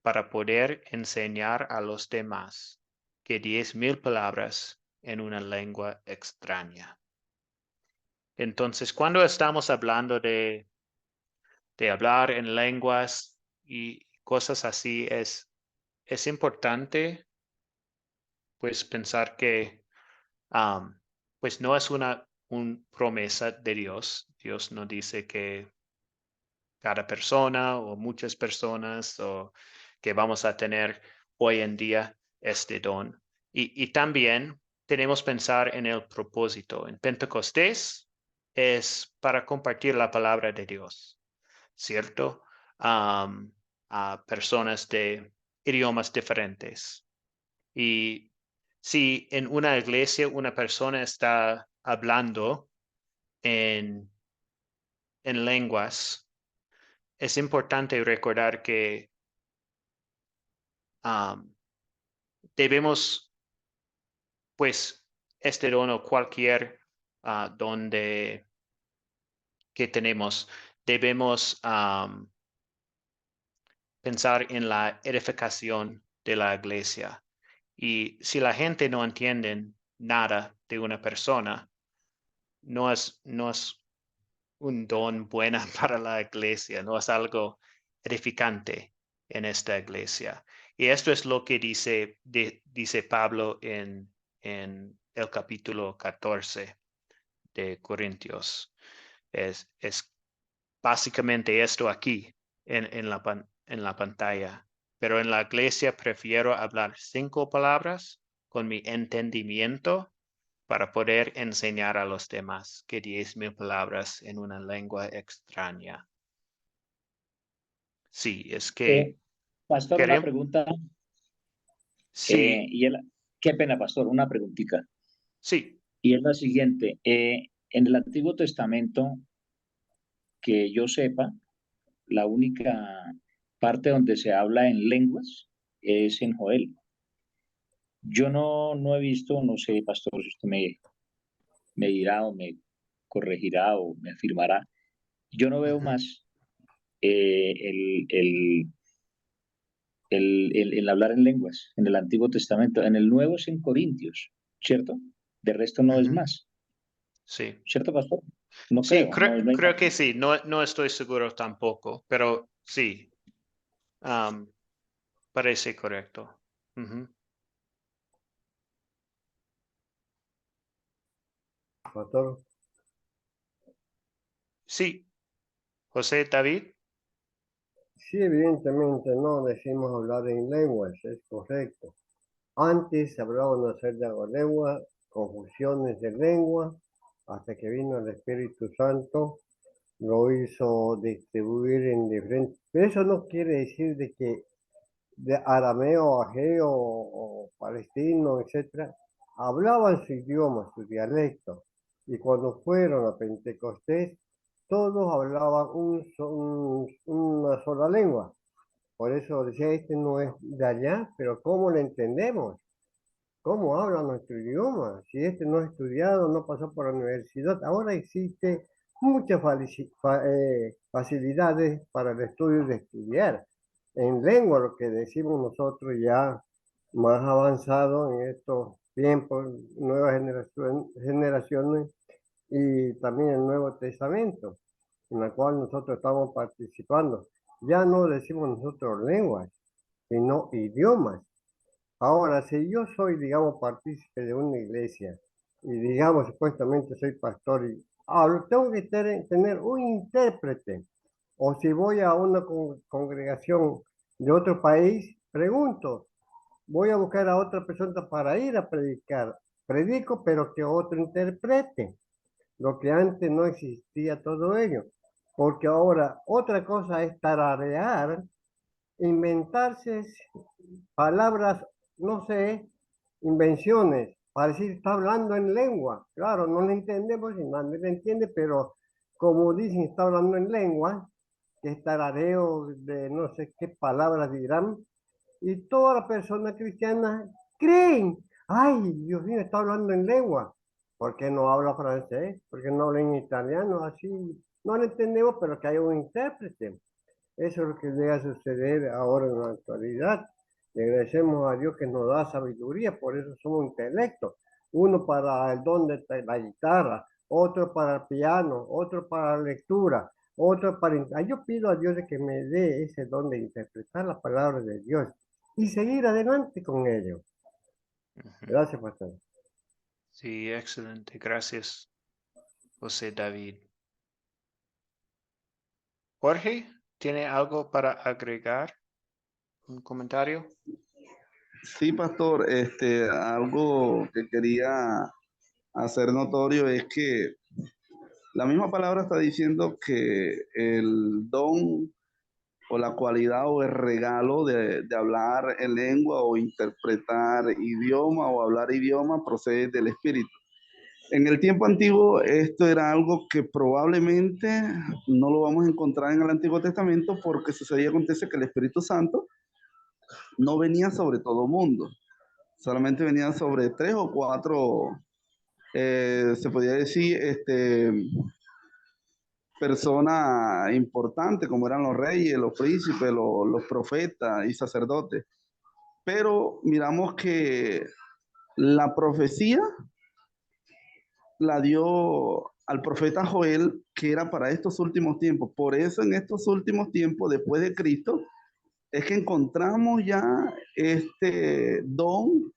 para poder enseñar a los demás que 10,000 palabras en una lengua extraña. Entonces, cuando estamos hablando de hablar en lenguas y cosas así, es importante pues pensar que pues no es una promesa de Dios. Dios no dice que cada persona o muchas personas o que vamos a tener hoy en día este don. Y también tenemos que pensar en el propósito. En Pentecostés es para compartir la palabra de Dios, ¿cierto? A personas de idiomas diferentes. Y si en una iglesia una persona está hablando en lenguas, es importante recordar que debemos, pues, este don o cualquier don que tenemos, debemos pensar en la edificación de la iglesia. Y si la gente no entiende nada de una persona, no es un don bueno para la iglesia, no es algo edificante en esta iglesia. Y esto es lo que dice Pablo en el capítulo 14 de Corintios. Es básicamente esto aquí en la pantalla. Pero en la iglesia prefiero hablar 5 palabras con mi entendimiento para poder enseñar a los demás que 10,000 palabras en una lengua extraña. Sí, es que Pastor, una queremos. pregunta. Sí, Qué pena, pastor, una preguntita. sí. Y es la siguiente. En el Antiguo Testamento, que yo sepa, la única parte donde se habla en lenguas es en Joel. Yo no he visto, no sé, pastor, si usted me dirá o me corregirá o me afirmará. Yo no veo más el hablar en lenguas en el Antiguo Testamento. En el Nuevo es en Corintios, ¿cierto? De resto no es más. Sí. ¿Cierto, pastor? No Sí, creo, no hay creo más. que sí. No estoy seguro tampoco, pero sí. Parece correcto. Pastor, Sí. José David. sí, evidentemente no decimos hablar en lenguas, es correcto. Antes se hablaba una cierta lengua, confusiones de lengua, hasta que vino el Espíritu Santo, lo hizo distribuir en diferentes. Pero eso no quiere decir de que de arameo, ageo o palestino, etcétera, hablaban su idioma, su dialecto. Y cuando fueron a Pentecostés, todos hablaban una sola lengua. Por eso decía, este no es de allá, pero ¿cómo le entendemos? ¿Cómo habla nuestro idioma? Si este no ha estudiado, no pasó por la universidad, ahora existe muchas facilidades para el estudio de estudiar en lengua, lo que decimos nosotros ya más avanzado en estos tiempos, nuevas generaciones y también el Nuevo Testamento, en la cual nosotros estamos participando. Ya no decimos nosotros lenguas, sino idiomas. Ahora, si yo soy, digamos, partícipe de una iglesia y, digamos, supuestamente soy pastor y hablo, tengo que tener un intérprete. O si voy a una congregación de otro país, pregunto, voy a buscar a otra persona para ir a predicar. Predico, pero que otro interprete. Lo que antes no existía todo ello. Porque ahora otra cosa es tararear, inventarse palabras, no sé, invenciones, para decir, está hablando en lengua. Claro, no le entendemos y nadie le entiende, pero como dicen, está hablando en lengua, que es tarareo de no sé qué palabras dirán, y todas las personas cristianas creen, ay, Dios mío, está hablando en lengua. ¿Por qué no habla francés? ¿Por qué no habla en italiano? Así no lo entendemos, pero que haya un intérprete. Eso es lo que llega a suceder ahora en la actualidad. Le agradecemos a Dios que nos da sabiduría, por eso somos intelectos. Uno para el don de la guitarra, otro para el piano, otro para la lectura, otro para... Yo pido a Dios de que me dé ese don de interpretar las palabras de Dios y seguir adelante con ello. Gracias, pastor. Sí, excelente. Gracias, José David. Jorge, ¿tiene algo para agregar? ¿Un comentario? Sí, pastor, algo que quería hacer notorio es que la misma palabra está diciendo que el don o la cualidad o el regalo de hablar en lengua o interpretar idioma o hablar idioma procede del Espíritu. En el tiempo antiguo esto era algo que probablemente no lo vamos a encontrar en el Antiguo Testamento porque sucedía y acontece que el Espíritu Santo no venía sobre todo mundo, solamente venía sobre 3 o 4, se podía decir, personas importantes como eran los reyes, los príncipes, los profetas y sacerdotes. Pero miramos que la profecía la dio al profeta Joel, que era para estos últimos tiempos. Por eso en estos últimos tiempos, después de Cristo, es que encontramos ya este don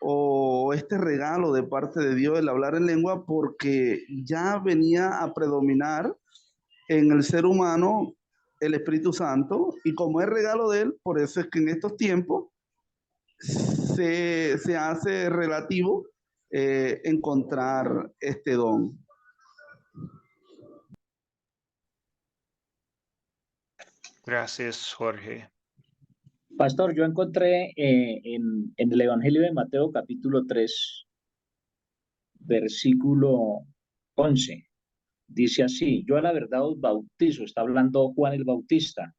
o este regalo de parte de Dios, el hablar en lengua, porque ya venía a predominar en el ser humano el Espíritu Santo, y como es regalo de él, por eso es que en estos tiempos se hace relativo encontrar este don. Gracias, Jorge. Pastor, yo encontré en el Evangelio de Mateo capítulo 3, versículo 11. Dice así, yo a la verdad os bautizo, está hablando Juan el Bautista.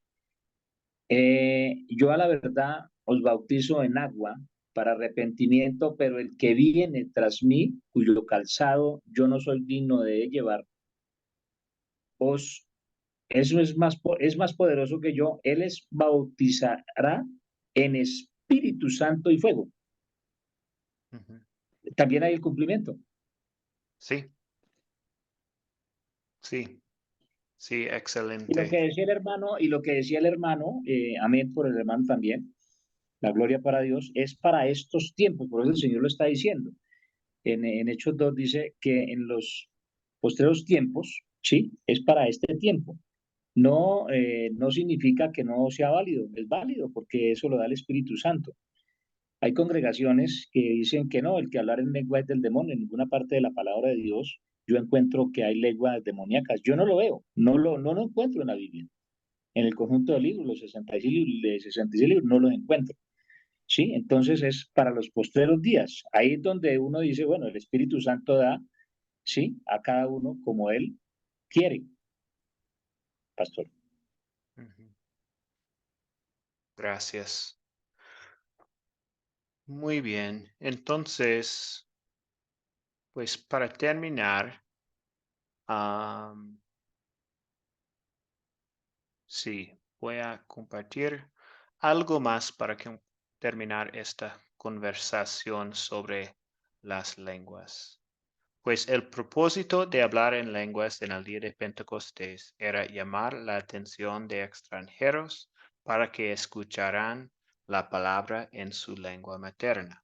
Yo a la verdad os bautizo en agua para arrepentimiento, pero el que viene tras mí, cuyo calzado yo no soy digno de llevar, eso es más poderoso que yo, él les bautizará en Espíritu Santo y fuego. Ujú. También hay el cumplimiento. Sí, sí, sí, Y lo que excelente. decía el hermano, amén por el hermano también, la gloria para Dios, es para estos tiempos, por eso el Señor lo está diciendo. En Hechos 2 dice que en los postreros tiempos, sí, es para este tiempo. No, no significa que no sea válido, es válido porque eso lo da el Espíritu Santo. Hay congregaciones que dicen que no, el que hablar en lengua es del demonio. En ninguna parte de la palabra de Dios yo encuentro que hay lenguas demoníacas. Yo no lo veo, no lo encuentro en la Biblia. En el conjunto de libros, los 66 libros, no los encuentro. ¿Sí? Entonces es para los postreros días. Ahí es donde uno dice, bueno, el Espíritu Santo da, ¿sí? A cada uno como él quiere, pastor. Ujú. Gracias. Muy bien. Entonces, pues para terminar, sí, voy a compartir algo más para terminar esta conversación sobre las lenguas. Pues el propósito de hablar en lenguas en el día de Pentecostés era llamar la atención de extranjeros para que escucharan la palabra en su lengua materna.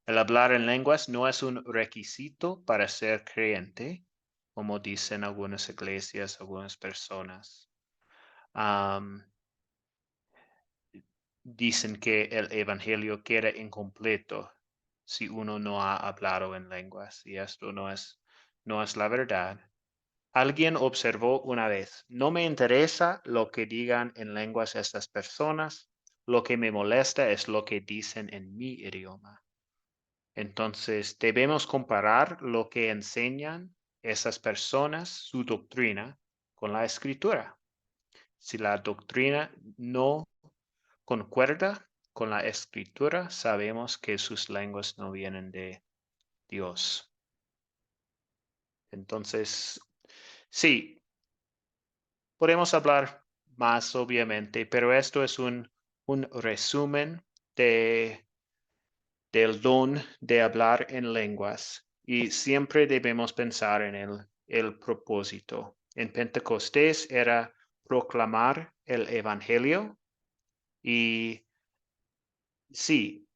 El hablar en lenguas no es un requisito para ser creyente, como dicen algunas iglesias, algunas personas. Dicen que el evangelio queda incompleto si uno no ha hablado en lenguas, y esto no es la verdad. Alguien observó una vez, no me interesa lo que digan en lenguas estas personas, lo que me molesta es lo que dicen en mi idioma. Entonces, debemos comparar lo que enseñan esas personas, su doctrina, con la escritura. Si la doctrina no concuerda con la escritura, sabemos que sus lenguas no vienen de Dios. Entonces, sí, podemos hablar más, obviamente, pero esto es un resumen del don de hablar en lenguas y siempre debemos pensar en el propósito. En Pentecostés era proclamar el evangelio y sí,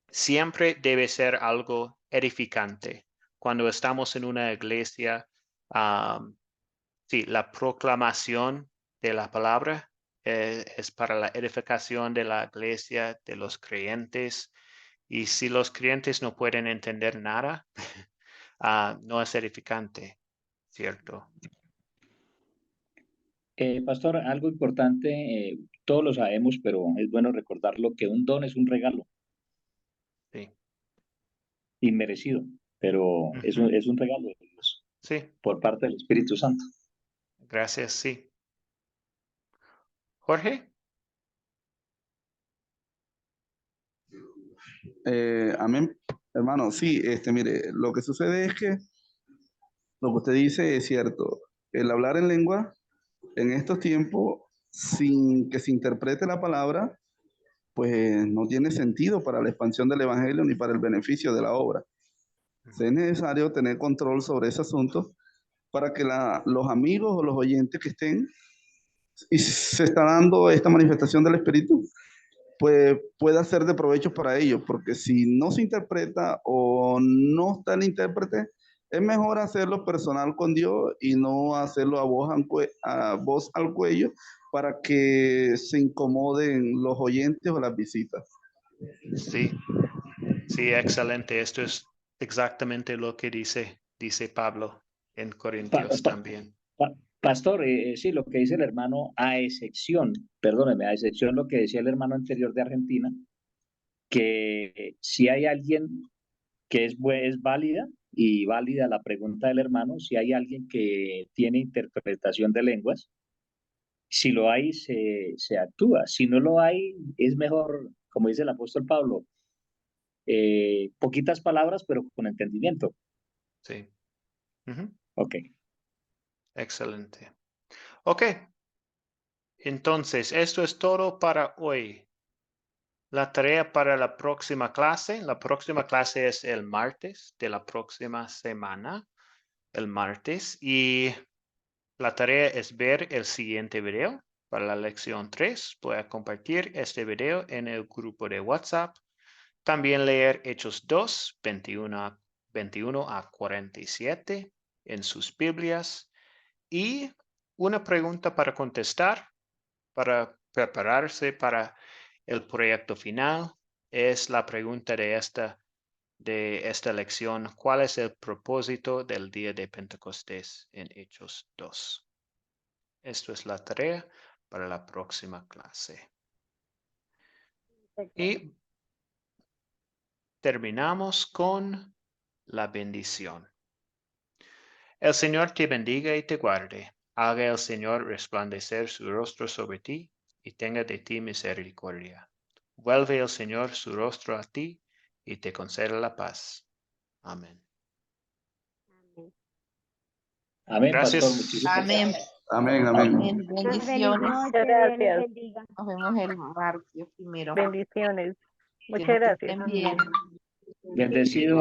siempre debe ser algo edificante. Cuando estamos en una iglesia, sí, la proclamación de la palabra es para la edificación de la iglesia, de los creyentes. Y si los creyentes no pueden entender nada, no es edificante, ¿cierto? Pastor, algo importante, todos lo sabemos, pero es bueno recordarlo, que un don es un regalo Sí. inmerecido, pero es un regalo de Dios Sí, por parte del Espíritu Santo. gracias, sí. Jorge. Amén, hermano. Sí, mire, lo que sucede es que lo que usted dice es cierto. El hablar en lengua en estos tiempos, sin que se interprete la palabra, pues no tiene sentido para la expansión del evangelio ni para el beneficio de la obra. Es necesario tener control sobre ese asunto para que los amigos o los oyentes que estén y se está dando esta manifestación del Espíritu, pues pueda ser de provecho para ellos, porque si no se interpreta o no está el intérprete, es mejor hacerlo personal con Dios y no hacerlo a voz al cuello para que se incomoden los oyentes o las visitas. Sí, sí, excelente. Esto es exactamente lo que dice Pablo en Corintios también. Pastor, sí, lo que dice el hermano, a excepción lo que decía el hermano anterior de Argentina, que si hay alguien que es válida y válida la pregunta del hermano, si hay alguien que tiene interpretación de lenguas, si lo hay, se actúa. Si no lo hay, es mejor, como dice el apóstol Pablo, poquitas palabras, pero con entendimiento. Sí. Ok. Excelente. Ok. Entonces, esto es todo para hoy. La tarea para la próxima clase es el martes de la próxima semana, el martes, y la tarea es ver el siguiente video para la lección 3. Voy a compartir este video en el grupo de WhatsApp. También leer Hechos 2, 21 a 47 en sus Biblias. Y una pregunta para contestar, para prepararse para el proyecto final, es la pregunta de esta lección. ¿Cuál es el propósito del día de Pentecostés en Hechos 2? Esto es la tarea para la próxima clase. Y terminamos con la bendición. El Señor te bendiga y te guarde. Haga el Señor resplandecer su rostro sobre ti y tenga de ti misericordia. Vuelve el Señor su rostro a ti y te conceda la paz. Amén. Amén, Gracias. pastor. Muchísimas Amén. gracias. Amén, Amén. amén. Bendiciones. Noche, Gracias. bendiga. Nos vemos el martes primero. Bendiciones. Que Muchas nos gracias. estén bien. Bendecido.